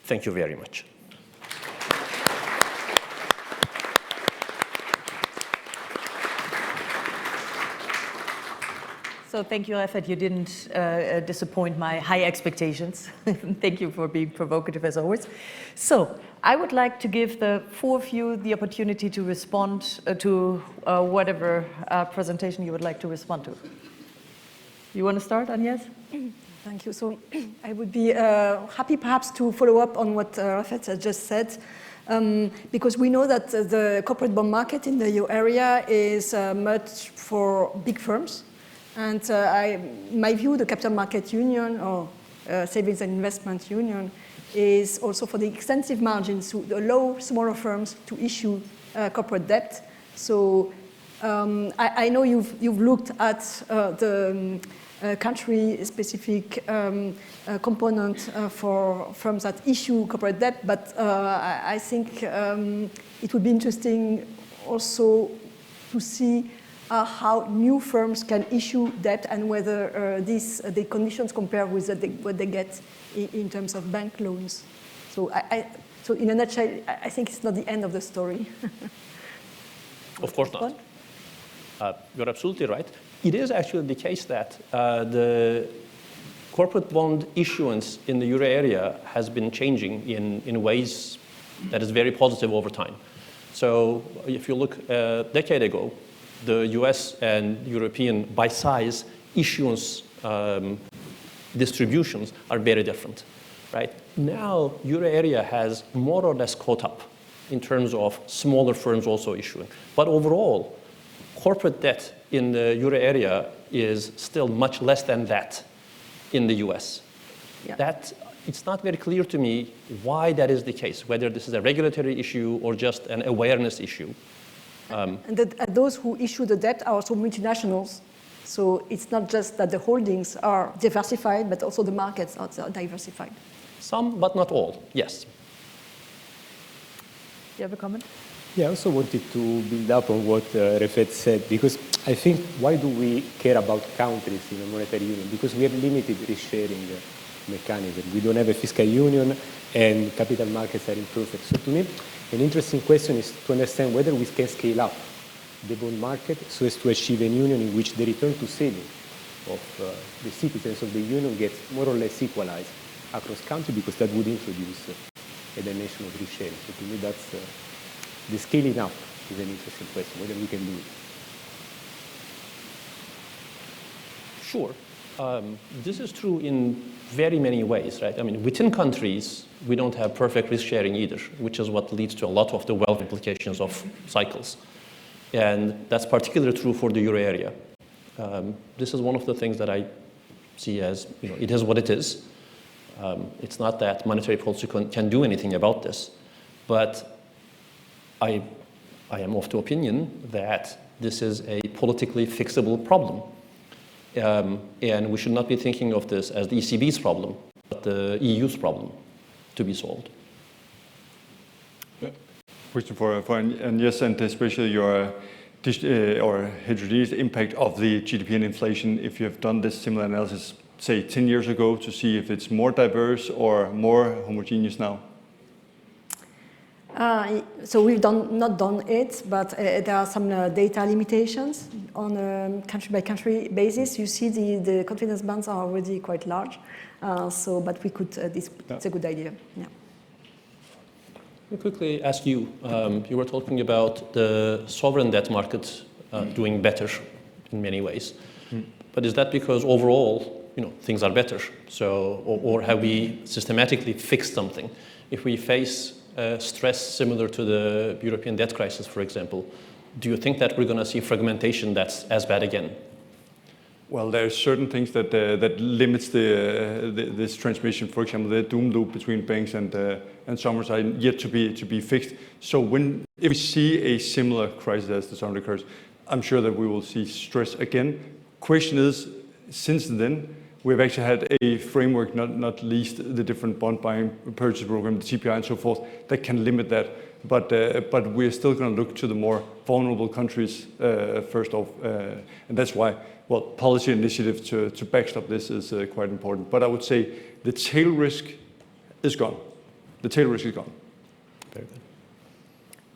Thank you very much. So thank you, Refet. You didn't disappoint my high expectations. Thank you for being provocative as always. So I would like to give the four of you the opportunity to respond to whatever presentation you would like to respond to. You want to start, Agnès? Thank you. So I would be happy perhaps to follow up on what Refet has just said, because we know that the corporate bond market in the euro area is much for big firms. And in my view, the Capital Market Union or Savings and Investment Union is also for the extensive margins to allow smaller firms to issue corporate debt. So I know you've looked at the country-specific component for firms that issue corporate debt, but I think it would be interesting also to see how new firms can issue debt and whether the conditions compare with what they get in terms of bank loans. So, so in a nutshell, I think it's not the end of the story. Of course not. You're absolutely right. It is actually the case that the corporate bond issuance in the euro area has been changing in ways that is very positive over time. So if you look a decade ago, the US and European, by size, issuance distributions are very different, right? Now, euro area has more or less caught up in terms of smaller firms also issuing. But overall, corporate debt in the euro area is still much less than that in the US. Yeah. It's not very clear to me why that is the case, whether this is a regulatory issue or just an awareness issue. And those who issue the debt are also multinationals. So it's not just that the holdings are diversified, but also the markets are diversified. Some, but not all, yes. You have a comment? Yeah, I also wanted to build up on what Refet said, because I think why do we care about countries in a monetary union? Because we have limited risk-sharing mechanism. We don't have a fiscal union, and capital markets are imperfect. So to me, an interesting question is to understand whether we can scale up the bond market so as to achieve a union in which the return to saving of the citizens of the union gets more or less equalized across countries, because that would introduce a dimension of risk sharing. So to me, that's the scaling up is an interesting question, whether we can do it. Sure. This is true in very many ways, right? I mean, within countries, we don't have perfect risk sharing either, which is what leads to a lot of the wealth implications of cycles. And that's particularly true for the euro area. This is one of the things that I see as, it is what it is. It's not that monetary policy can do anything about this, but I am of the opinion that this is a politically fixable problem. And we should not be thinking of this as the ECB's problem, but the EU's problem to be solved. Question for Agnès, and especially your or heterogeneous impact of the GDP and inflation, if you have done this similar analysis, say 10 years ago, to see if it's more diverse or more homogeneous now? So we've not done it, but there are some data limitations on a country-by-country basis. You see the confidence bands are already quite large, but we could, it's a good idea, yeah. Let me quickly ask you, you were talking about the sovereign debt market doing better in many ways. But is that because overall, things are better? So, or have we systematically fixed something? If we face stress similar to the European debt crisis, for example, do you think that we're going to see fragmentation that's as bad again? Well, there are certain things that limits this transmission. For example, the doom loop between banks and sovereigns are yet to be fixed. So if we see a similar crisis as the sovereign crisis, I'm sure that we will see stress again. Question is, since then, we've actually had a framework, not least the different bond buying purchase program, the CPI and so forth, that can limit that. But we're still going to look to the more vulnerable countries first off. And that's why, well, policy initiative to backstop this is quite important. But I would say the tail risk is gone. The tail risk is gone. Very good.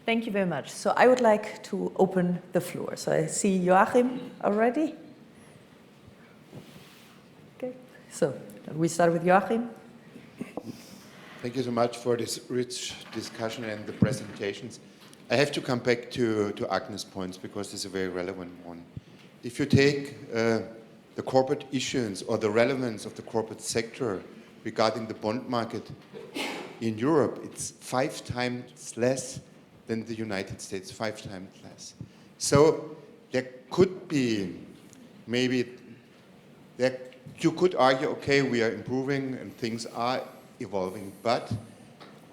Thank you very much. So I would like to open the floor. So I see Joachim already. Okay, so we start with Joachim. Thank you so much for this rich discussion and the presentations. I have to come back to Agnès' points because it's a very relevant one. If you take the corporate issuance or the relevance of the corporate sector regarding the bond market in Europe, it's 5 times less than the United States, 5 times less. So there could be you could argue, okay, we are improving and things are evolving, but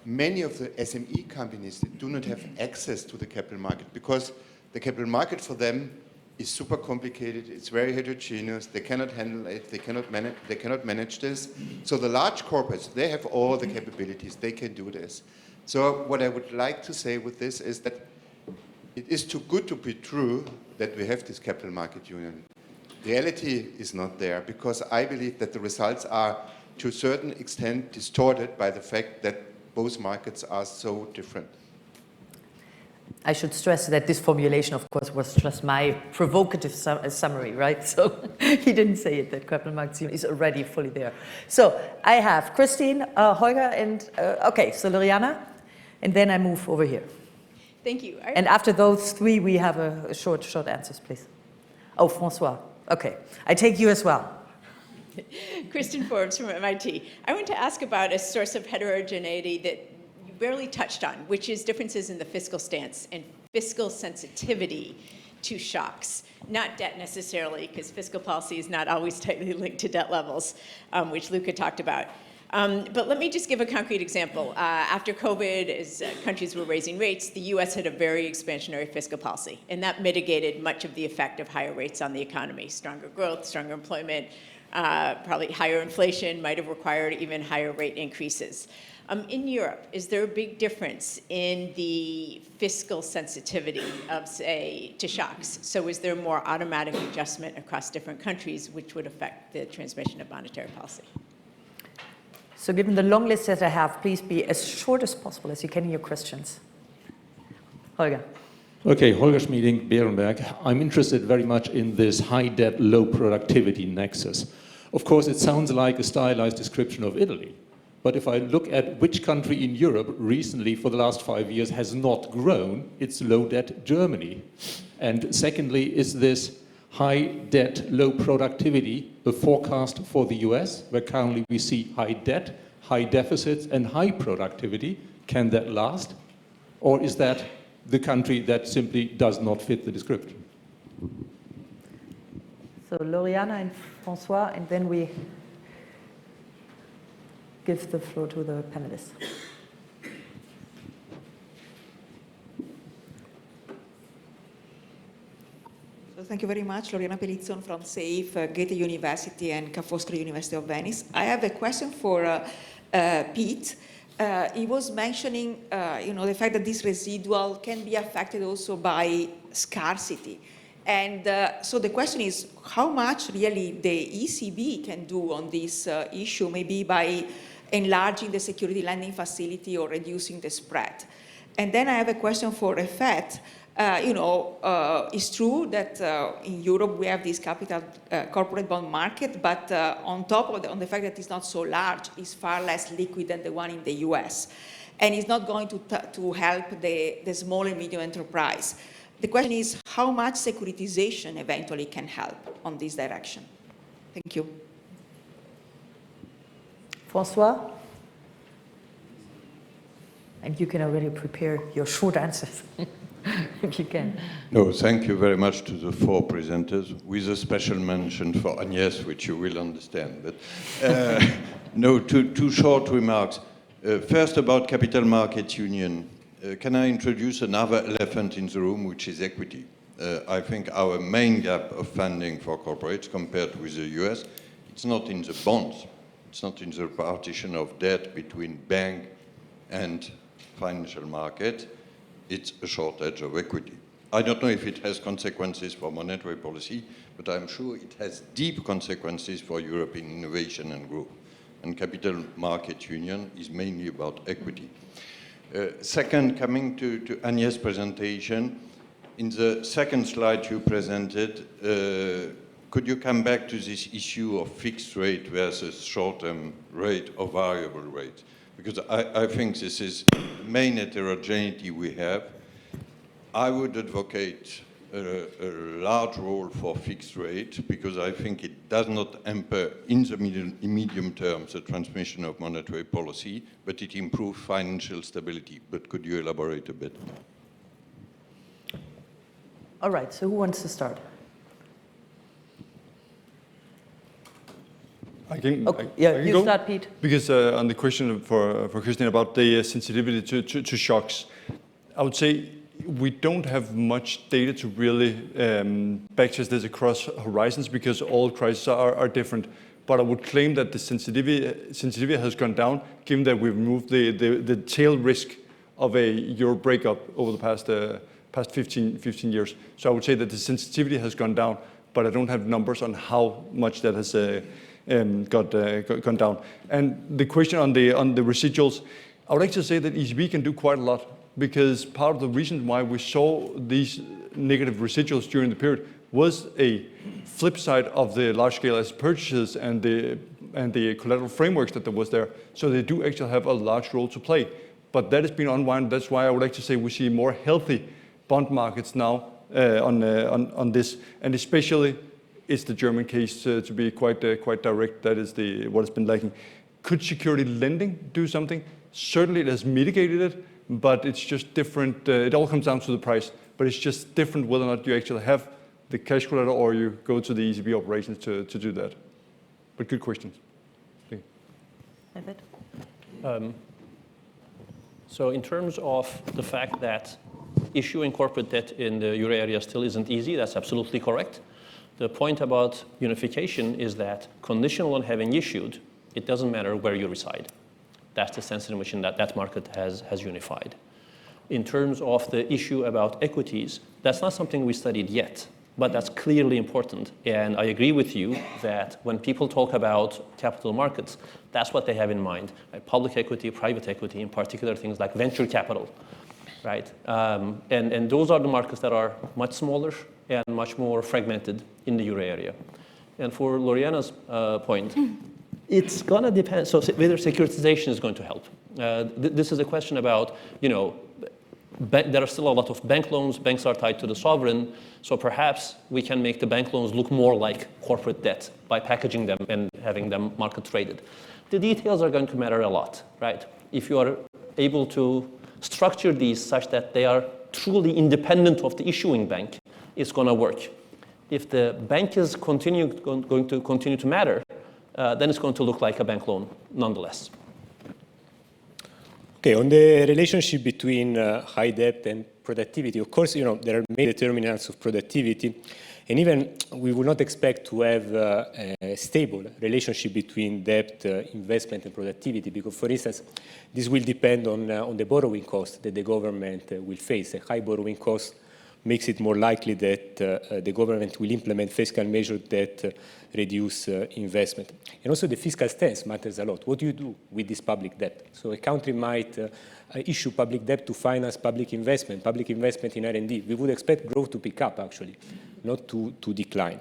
many of the SME companies do not have access to the capital market because the capital market for them is super complicated. It's very heterogeneous. They cannot handle it. They cannot manage this. So the large corporates, they have all the capabilities. They can do this. So what I would like to say with this is that it is too good to be true that we have this capital market union. Reality is not there because I believe that the results are to a certain extent distorted by the fact that both markets are so different. I should stress that this formulation, of course, was just my provocative summary, right? So he didn't say it, that capital markets is already fully there. So I have Christine, Holger, and, okay, so Liliana, and then I move over here. Thank you. And after those 3, we have a short answers, please. Oh, François. Okay, I take you as well. Kristen Forbes from MIT. I want to ask about a source of heterogeneity that you barely touched on, which is differences in the fiscal stance and fiscal sensitivity to shocks. Not debt necessarily, because fiscal policy is not always tightly linked to debt levels, which Luca talked about. But let me just give a concrete example. After COVID, as countries were raising rates, the US had a very expansionary fiscal policy, and that mitigated much of the effect of higher rates on the economy. Stronger growth, stronger employment, probably higher inflation might have required even higher rate increases. In Europe, is there a big difference in the fiscal sensitivity of, say, to shocks? So is there more automatic adjustment across different countries which would affect the transmission of monetary policy? So given the long list that I have, please be as short as possible as you can in your questions. Holger. Okay, Holger Schmieding, Berenberg. I'm interested very much in this high debt, low productivity nexus. Of course, it sounds like a stylized description of Italy. But if I look at which country in Europe recently for the last 5 years has not grown, it's low debt Germany. And secondly, is this high debt, low productivity a forecast for the US, where currently we see high debt, high deficits, and high productivity? Can that last? Or is that the country that simply does not fit the description? So Loriana and François, and then we give the floor to the panelists. So thank you very much, Loriana Pelizzon from SAFE, Goethe University and Ca' Foscari University of Venice. I have a question for Piet. He was mentioning, the fact that this residual can be affected also by scarcity. And so the question is, how much really the ECB can do on this issue, maybe by enlarging the security lending facility or reducing the spread? And then I have a question for Refet. It's true that in Europe we have this capital corporate bond market, but on top of on the fact that it's not so large, it's far less liquid than the one in the US. And it's not going to help the small and medium enterprise. The question is how much securitization eventually can help on this direction. Thank you. François? And you can already prepare your short answers, if you can. No, thank you very much to the four presenters, with a special mention for Agnès, which you will understand. But two short remarks. First, about capital market union. Can I introduce another elephant in the room, which is equity? I think our main gap of funding for corporates compared with the US, it's not in the bonds. It's not in the partition of debt between bank and financial market. It's a shortage of equity. I don't know if it has consequences for monetary policy, but I'm sure it has deep consequences for European innovation and growth. And capital market union is mainly about equity. Second, coming to Agnès' presentation, in the second slide you presented, could you come back to this issue of fixed rate versus short-term rate or variable rate? Because I think this is the main heterogeneity we have. I would advocate a large role for fixed rate because I think it does not hamper in the medium term the transmission of monetary policy, but it improves financial stability. But could you elaborate a bit? All right, so who wants to start? I can you start, Piet. Because on the question for Christian about the sensitivity to shocks, I would say we don't have much data to really backtest this across horizons because all crises are different. But I would claim that the sensitivity has gone down, given that we've removed the tail risk of a euro breakup over the past 15 years. So I would say that the sensitivity has gone down, but I don't have numbers on how much that has gone down. And the question on the residuals, I would actually say that ECB can do quite a lot because part of the reason why we saw these negative residuals during the period was a flip side of the large-scale asset purchases and the collateral frameworks that was there. So they do actually have a large role to play. But that has been unwound. That's why I would like to say we see more healthy bond markets now on this, and especially it's the German case to be quite direct. That is what has been lacking. Could security lending do something? Certainly, it has mitigated it, but it's just different. It all comes down to the price, but it's just different whether or not you actually have the cash collateral or you go to the ECB operations to do that. But good questions. So in terms of the fact that issuing corporate debt in the euro area still isn't easy, that's absolutely correct. The point about unification is that conditional on having issued, it doesn't matter where you reside. That's the sense in which that market has unified. In terms of the issue about equities, that's not something we studied yet, but that's clearly important. And I agree with you that when people talk about capital markets, that's what they have in mind. Right? Public equity, private equity, in particular things like venture capital, right? And those are the markets that are much smaller and much more fragmented in the euro area. And for Loriana's point, it's going to depend. So whether securitization is going to help. This is a question about, there are still a lot of bank loans. Banks are tied to the sovereign. So perhaps we can make the bank loans look more like corporate debt by packaging them and having them market traded. The details are going to matter a lot, right? If you are able to structure these such that they are truly independent of the issuing bank, it's going to work. If the bank is going to continue to matter, then it's going to look like a bank loan nonetheless. Okay, on the relationship between high debt and productivity, of course, there are many determinants of productivity, and even we would not expect to have a stable relationship between debt, investment, and productivity, because, for instance, this will depend on the borrowing cost that the government will face. A high borrowing cost makes it more likely that the government will implement fiscal measures that reduce investment. And also the fiscal stance matters a lot. What do you do with this public debt? So a country might issue public debt to finance public investment in R&D. We would expect growth to pick up, actually, not to decline.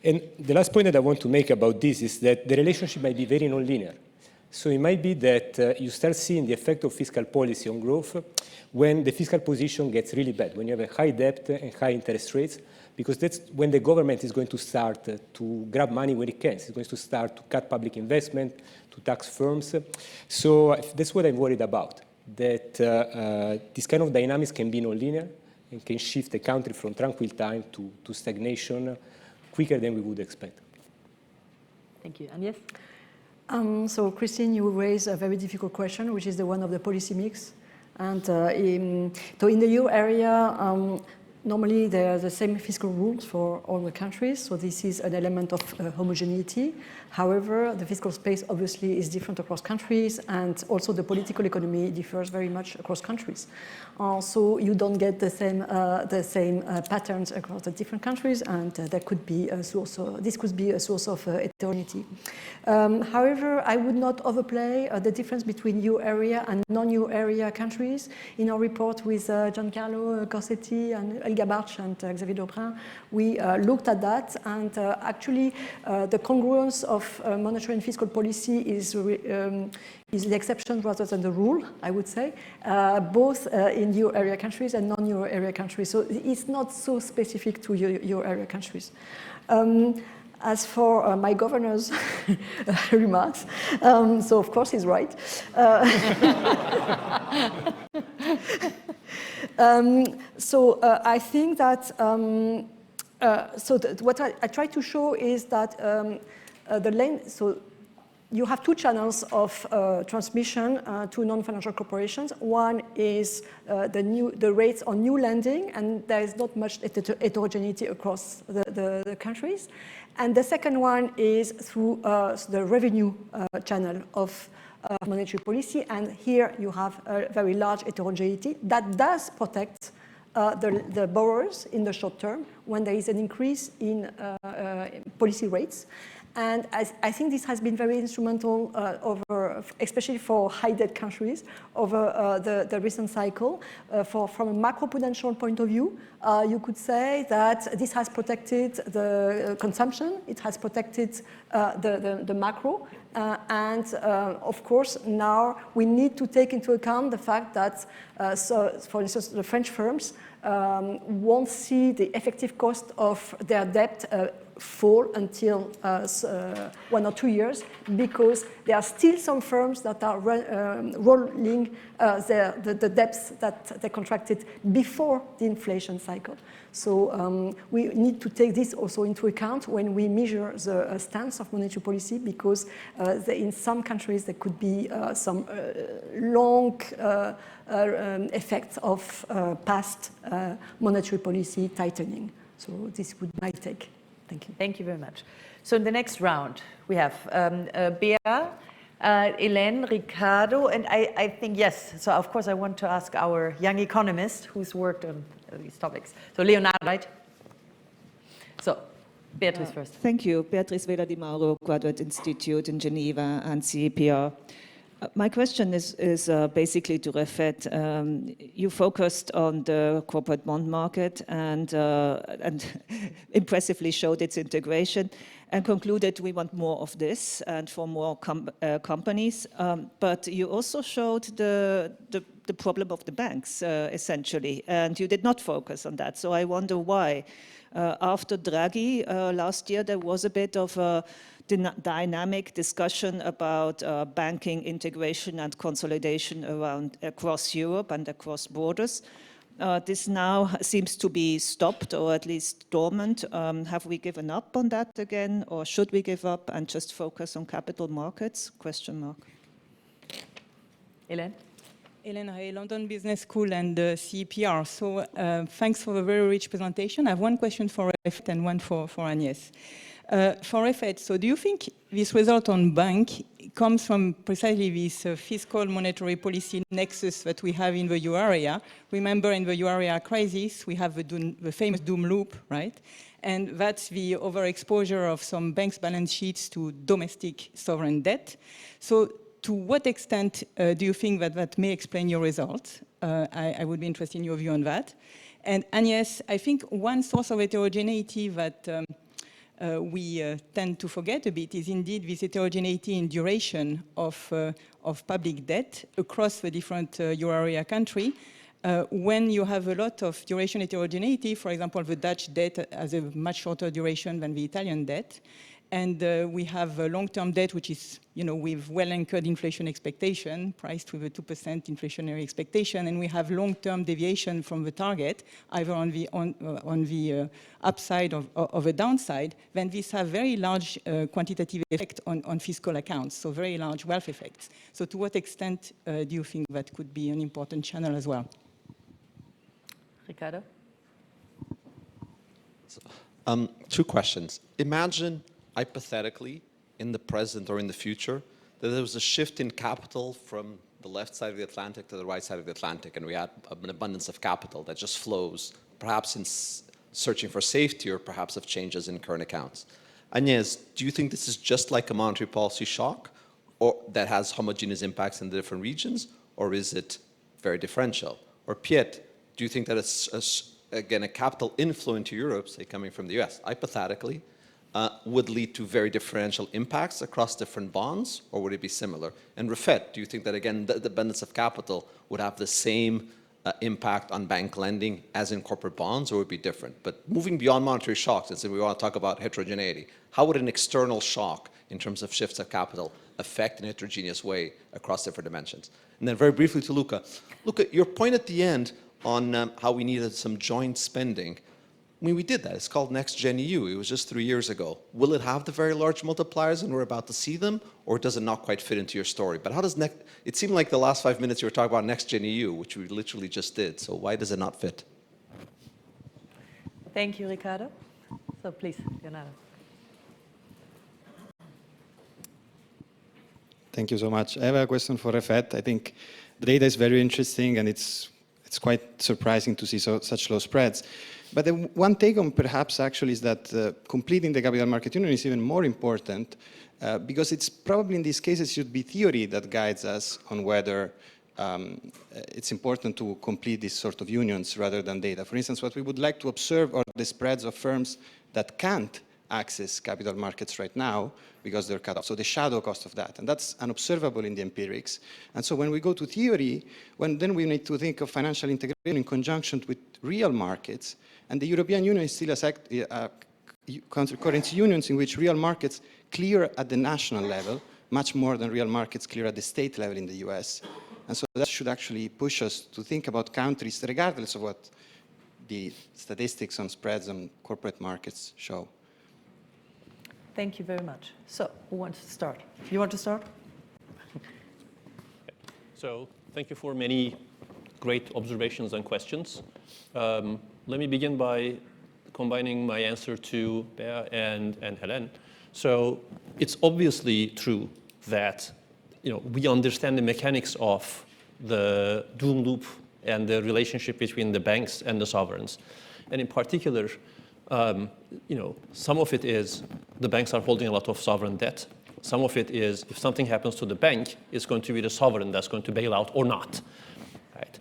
And the last point that I want to make about this is that the relationship might be very nonlinear. So it might be that you start seeing the effect of fiscal policy on growth when the fiscal position gets really bad, when you have a high debt and high interest rates, because that's when the government is going to start to grab money when it can. It's going to start to cut public investment, to tax firms. So that's what I'm worried about, that this kind of dynamics can be nonlinear and can shift the country from tranquil time to stagnation quicker than we would expect. Thank you. Agnès? So, Christine, you raised a very difficult question, which is the one of the policy mix. And so in the euro area, normally there are the same fiscal rules for all the countries, so this is an element of homogeneity. However, the fiscal space obviously is different across countries, and also the political economy differs very much across countries. So you don't get the same patterns across the different countries, and that could be a source. This could be a source of heterogeneity. However, I would not overplay the difference between euro area and non-euro area countries. In our report with Giancarlo Corsetti and Elga Bartsch and Xavier Dobrun, we looked at that, and actually the congruence of monetary and fiscal policy is the exception rather than the rule, I would say, both in euro area countries and non-euro area countries. So it's not so specific to euro area countries. As for my governor's remarks, so of course he's right. I think that what I try to show is that you have two channels of transmission to non-financial corporations. One is the rates on new lending, and there is not much heterogeneity across the countries. And the second one is through the revenue channel of monetary policy, and here you have a very large heterogeneity that does protect the borrowers in the short term when there is an increase in policy rates. And I think this has been very instrumental especially for high debt countries, over the recent cycle. From a macroprudential point of view, you could say that this has protected the consumption, it has protected the macro, and of course now we need to take into account the fact that, for instance, the French firms won't see the effective cost of their debt fall until 1 or 2 years, because there are still some firms that are rolling the debts that they contracted before the inflation cycle. So we need to take this also into account when we measure the stance of monetary policy, because in some countries there could be some long effects of past monetary policy tightening. So this would be my take. Thank you. Thank you very much. So in the next round, we have Bea, Hélène, Ricardo, and I think, yes, so of course I want to ask our young economist who's worked on these topics. So Leonardo, right? So Beatrice first. Thank you. Beatrice Vela Di Mauro, Graduate Institute in Geneva and CEPR. My question is basically to Refet. You focused on the corporate bond market and impressively showed its integration and concluded we want more of this and for more companies. But you also showed the problem of the banks, essentially, and you did not focus on that. So I wonder why. After Draghi last year, there was a bit of a dynamic discussion about banking integration and consolidation across Europe and across borders. This now seems to be stopped, or at least dormant. Have we given up on that again, or should we give up and just focus on capital markets? Question mark. Hélène? Hélène Ray, London Business School and CEPR. So thanks for the very rich presentation. I have one question for Refet and one for Agnès. For Refet, so do you think this result on Banque comes from precisely this fiscal monetary policy nexus that we have in the euro area. Remember, in the euro area crisis, we have the famous doom loop, right? And that's the overexposure of some banks' balance sheets to domestic sovereign debt. So to what extent do you think that that may explain your results? I would be interested in your view on that. And Agnès, I think one source of heterogeneity that we tend to forget a bit is indeed this heterogeneity in duration of public debt across the different euro area country. When you have a lot of duration heterogeneity, for example, the Dutch debt has a much shorter duration than the Italian debt. And we have a long-term debt, which is, with well-anchored inflation expectation, priced with a 2% inflationary expectation, and we have long-term deviation from the target, either on the upside or a downside. Then these have very large quantitative effect on fiscal accounts, so very large wealth effects. So to what extent do you think that could be an important channel as well? Ricardo? Two questions. Imagine, hypothetically, in the present or in the future, that there was a shift in capital from the left side of the Atlantic to the right side of the Atlantic, and we had an abundance of capital that just flows, perhaps in searching for safety or perhaps of changes in current accounts. Agnès, do you think this is just like a monetary policy shock, or that has homogeneous impacts in the different regions, or is it very differential? Or Piet, do you think that it's, again, a capital inflow into Europe, say coming from the US, hypothetically, would lead to very differential impacts across different bonds, or would it be similar? And Refet, do you think that, again, the abundance of capital would have the same impact on bank lending as in corporate bonds, or would it be different? But moving beyond monetary shocks, and so we want to talk about heterogeneity, how would an external shock in terms of shifts of capital affect in a heterogeneous way across different dimensions? And then very briefly to Luca. Luca, your point at the end on how we needed some joint spending, I mean, we did that. It's called Next Gen EU. It was just 3 years ago. Will it have the very large multipliers and we're about to see them, or does it not quite fit into your story? But how does it seemed like the last 5 minutes you were talking about Next Gen EU, which we literally just did. So why does it not fit? Thank you, Ricardo. So please, Leonardo. Thank you so much. I have a question for Refet. I think the data is very interesting, and it's quite surprising to see such low spreads. But the one take on perhaps actually is that completing the capital market union is even more important because it's probably in these cases should be theory that guides us on whether it's important to complete these sort of unions rather than data. For instance, what we would like to observe are the spreads of firms that can't access capital markets right now because they're cut off. So the shadow cost of that, and that's unobservable in the empirics. And so when we go to theory, then we need to think of financial integration in conjunction with real markets. And the European Union is still a currency unions in which real markets clear at the national level, much more than real markets clear at the state level in the US. And so that should actually push us to think about countries, regardless of what the statistics on spreads on corporate markets show. Thank you very much. So, who wants to start? You want to start? So, thank you for many great observations and questions. Let me begin by combining my answer to Béa and Hélène. So, it's obviously true that we understand the mechanics of the doom loop and the relationship between the banks and the sovereigns. And in particular, some of it is the banks are holding a lot of sovereign debt. Some of it is if something happens to the bank, it's going to be the sovereign that's going to bail out or not. Right?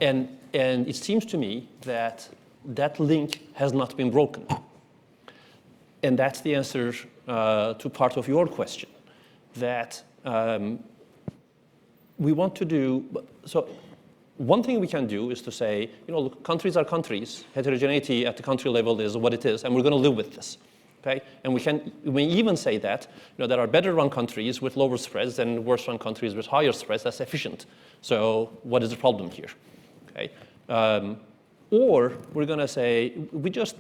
And it seems to me that that link has not been broken. And that's the answer to part of your question, that we want to do. So one thing we can do is to say, look, countries are countries. Heterogeneity at the country level is what it is, and we're going to live with this. Okay? And we may even say that there are better run countries with lower spreads than worse run countries with higher spreads. That's efficient. So what is the problem here? Okay? Or we're going to say we just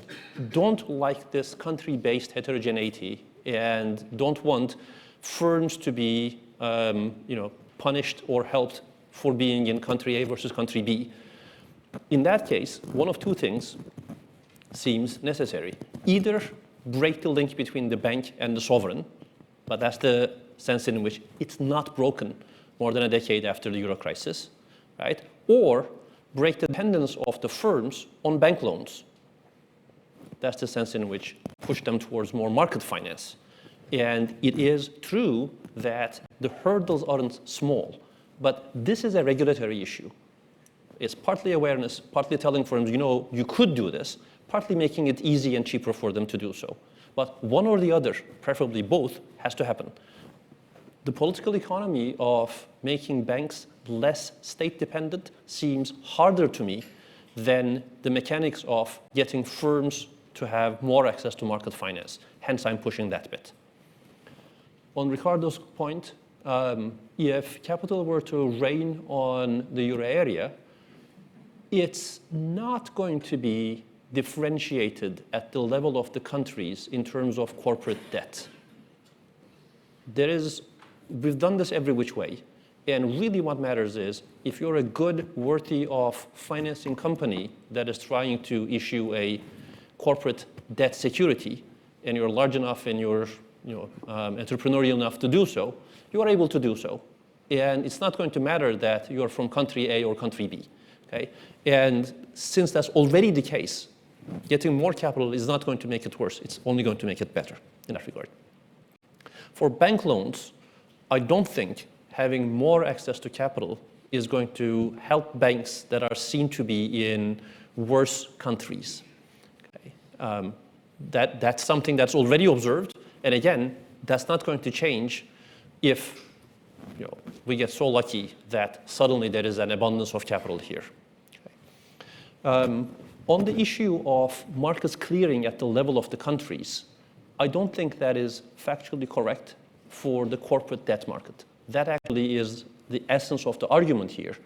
don't like this country-based heterogeneity and don't want firms to be punished or helped for being in country A versus country B. In that case, one of two things seems necessary. Either break the link between the bank and the sovereign, but that's the sense in which it's not broken more than a decade after the euro crisis, right? Or break the dependence of the firms on bank loans. That's the sense in which push them towards more market finance. And it is true that the hurdles aren't small, but this is a regulatory issue. It's partly awareness, partly telling firms, you know, you could do this, partly making it easy and cheaper for them to do so. But one or the other, preferably both, has to happen. The political economy of making banks less state-dependent seems harder to me than the mechanics of getting firms to have more access to market finance. Hence, I'm pushing that bit. On Ricardo's point, if capital were to rain on the euro area, it's not going to be differentiated at the level of the countries in terms of corporate debt. We've done this every which way. And really what matters is if you're a good, worthy of financing company that is trying to issue a corporate debt security, and you're large enough and you're entrepreneurial enough to do so, you are able to do so. And it's not going to matter that you're from country A or country B. Okay? And since that's already the case, getting more capital is not going to make it worse. It's only going to make it better in that regard. For bank loans, I don't think having more access to capital is going to help banks that are seen to be in worse countries. Okay? That's something that's already observed. And again, that's not going to change if we get so lucky that suddenly there is an abundance of capital here. Okay. On the issue of markets clearing at the level of the countries, I don't think that is factually correct for the corporate debt market. That actually is the essence of the argument here,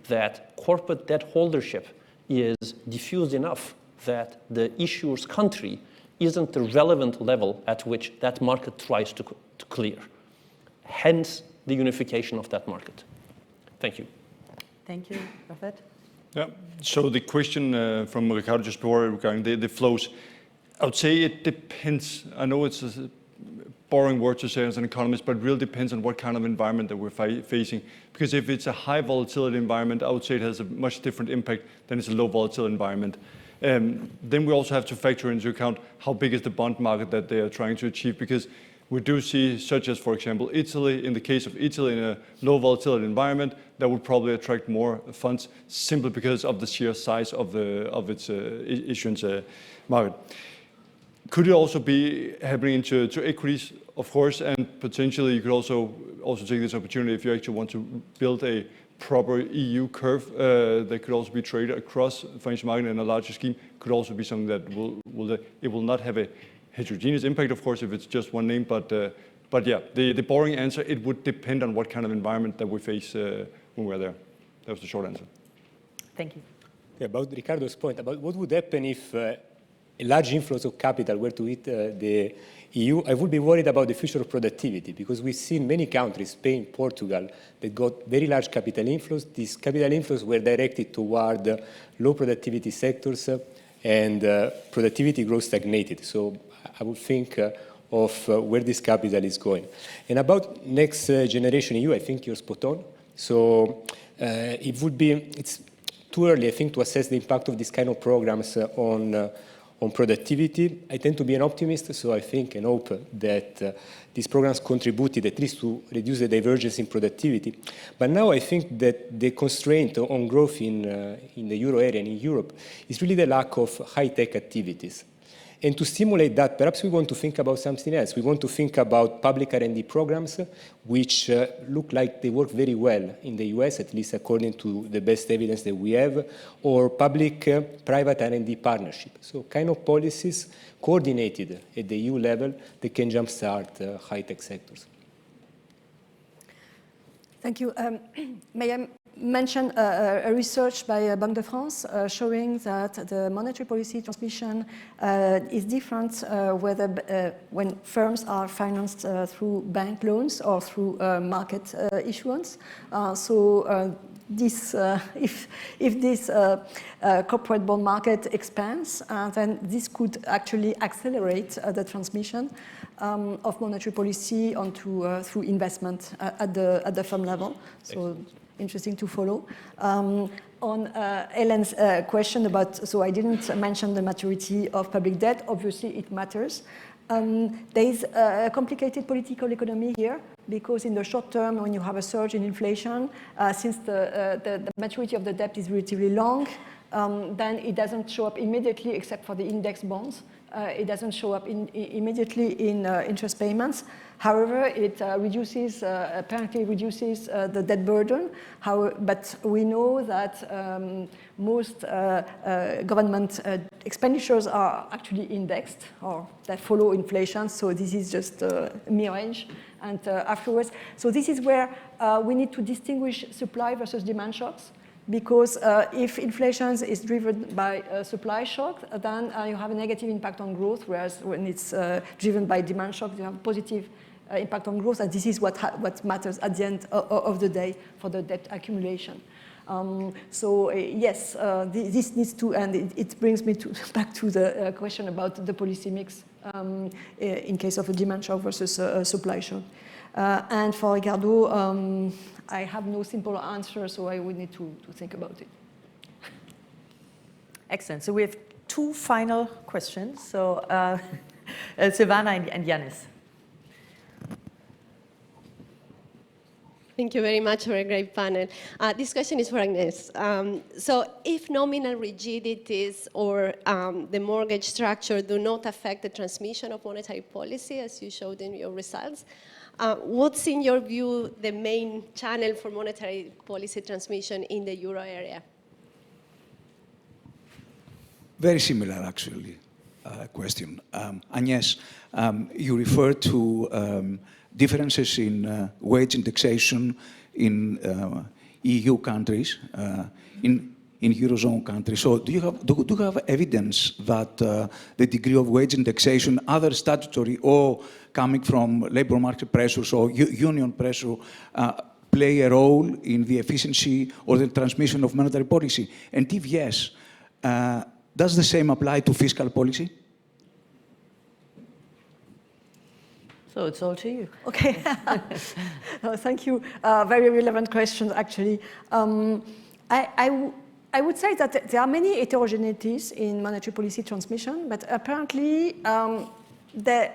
that corporate debt holdership is diffused enough that the issuer's country isn't the relevant level at which that market tries to clear. Hence, the unification of that market. Thank you. Thank you, Refet. Yeah, so the question from Ricardo just before regarding the flows, I would say it depends. I know it's a boring word to say as an economist, but it really depends on what kind of environment that we're facing. Because if it's a high volatility environment, I would say it has a much different impact than it's a low volatility environment. Then we also have to factor into account how big is the bond market that they are trying to achieve, because we do see, such as, for example, Italy. In the case of Italy, in a low volatility environment, that would probably attract more funds simply because of the sheer size of its issuance market. Could it also be happening to equities, of course, and potentially you could also take this opportunity if you actually want to build a proper EU curve that could also be traded across the financial market in a larger scheme. Could also be something that will not have a heterogeneous impact, of course, if it's just one name, but yeah, the boring answer, it would depend on what kind of environment that we face when we're there. That was the short answer. Thank you. Yeah, about Ricardo's point, about what would happen if a large inflows of capital were to hit the EU, I would be worried about the future of productivity, because we've seen many countries, Spain, Portugal, that got very large capital inflows. These capital inflows were directed toward low productivity sectors, and productivity growth stagnated. So I would think of where this capital is going. And about next generation EU, I think you're spot on. So it's too early, I think, to assess the impact of these kind of programs on productivity. I tend to be an optimist, so I think and hope that these programs contributed at least to reduce the divergence in productivity. But now I think that the constraint on growth in the euro area and in Europe is really the lack of high-tech activities. And to stimulate that, perhaps we want to think about something else. We want to think about public R&D programs, which look like they work very well in the US, at least according to the best evidence that we have, or public-private R&D partnership. So kind of policies coordinated at the EU level that can jumpstart high-tech sectors. Thank you. May I mention a research by Banque de France showing that the monetary policy transmission is different whether when firms are financed through bank loans or through market issuance. So this corporate bond market expands, then this could actually accelerate the transmission of monetary policy onto through investment at the firm level. So interesting to follow. On Ellen's question about, so I didn't mention the maturity of public debt. Obviously, it matters. There is a complicated political economy here, because in the short term, when you have a surge in inflation, since the maturity of the debt is relatively long, then it doesn't show up immediately, except for the index bonds. It doesn't show up immediately in interest payments. However, it apparently reduces the debt burden. But we know that most government expenditures are actually indexed, or that follow inflation. So this is just a mirage. And afterwards, so this is where we need to distinguish supply versus demand shocks. Because if inflation is driven by a supply shock, then you have a negative impact on growth, whereas when it's driven by demand shock, you have a positive impact on growth, and this is what matters at the end of the day for the debt accumulation. Yes, this needs to, and it brings me back to the question about the policy mix in case of a demand shock versus a supply shock. And for Ricardo, I have no simple answer, so I would need to think about it. Excellent. So we have two final questions. So Silvana and Yannis. Thank you very much for a great panel. This question is for Agnès. So if nominal rigidities or the mortgage structure do not affect the transmission of monetary policy, as you showed in your results, what's, in your view, the main channel for monetary policy transmission in the euro area? Very similar, actually, question. Agnès, you referred to differences in wage indexation in EU countries, in Eurozone countries. So do you have evidence that the degree of wage indexation, other statutory or coming from labor market pressures or union pressure, play a role in the efficiency or the transmission of monetary policy? And if yes, does the same apply to fiscal policy? So it's all to you. Okay. Thank you. Very relevant question, actually. I would say that there are many heterogeneities in monetary policy transmission, but apparently they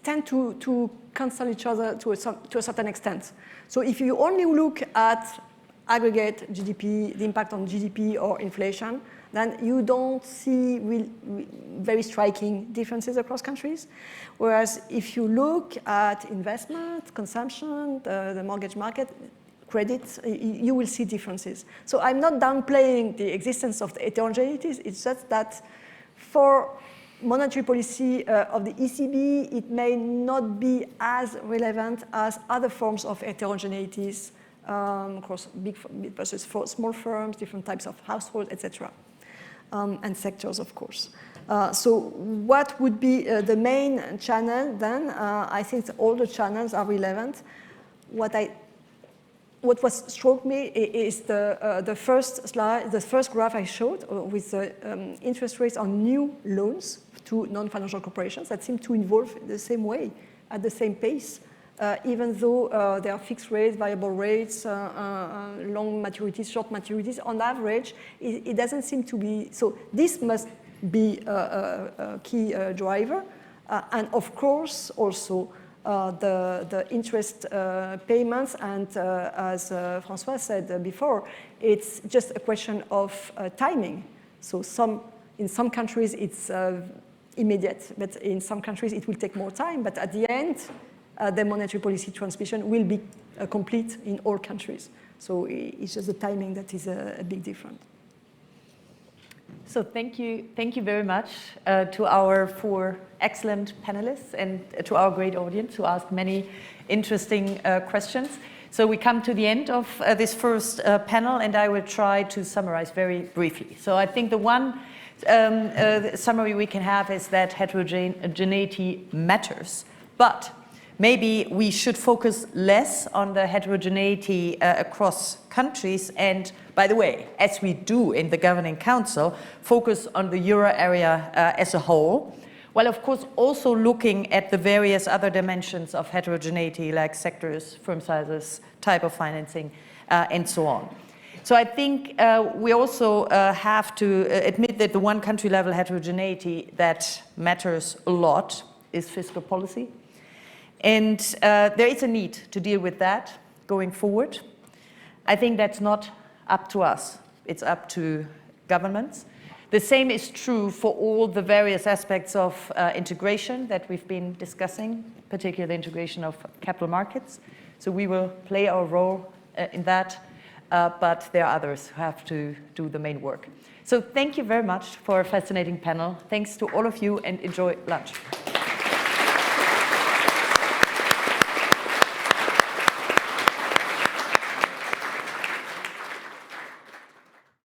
tend to cancel each other to a certain extent. So if you only look at aggregate GDP, the impact on GDP or inflation, then you don't see very striking differences across countries. Whereas if you look at investment, consumption, the mortgage market, credit, you will see differences. So I'm not downplaying the existence of the heterogeneities. It's just that for monetary policy of the ECB, it may not be as relevant as other forms of heterogeneities across big versus small firms, different types of households, etc. And sectors, of course. So what would be the main channel then? I think all the channels are relevant. What was struck me is the first slide, the first graph I showed with the interest rates on new loans to non-financial corporations that seem to evolve the same way, at the same pace, even though there are fixed rates, variable rates, long maturities, short maturities. On average, it doesn't seem to be, so this must be a key driver. And of course, also, the interest payments, and as François said before, it's just a question of timing. So in some countries it's immediate, but in some countries it will take more time. But at the end, the monetary policy transmission will be complete in all countries. So it's just the timing that is a big difference. So thank you very much to our four excellent panelists and to our great audience who asked many interesting questions. So we come to the end of this first panel, and I will try to summarize very briefly. So I think the one summary we can have is that heterogeneity matters, but maybe we should focus less on the heterogeneity across countries and, by the way, as we do in the Governing Council, focus on the euro area as a whole, while of course also looking at the various other dimensions of heterogeneity like sectors, firm sizes, type of financing, and so on. So I think we also have to admit that the one country level heterogeneity that matters a lot is fiscal policy. And there is a need to deal with that going forward. I think that's not up to us. It's up to governments. The same is true for all the various aspects of integration that we've been discussing, particularly the integration of capital markets. So we will play our role in that, but there are others who have to do the main work. So thank you very much for a fascinating panel. Thanks to all of you and enjoy lunch.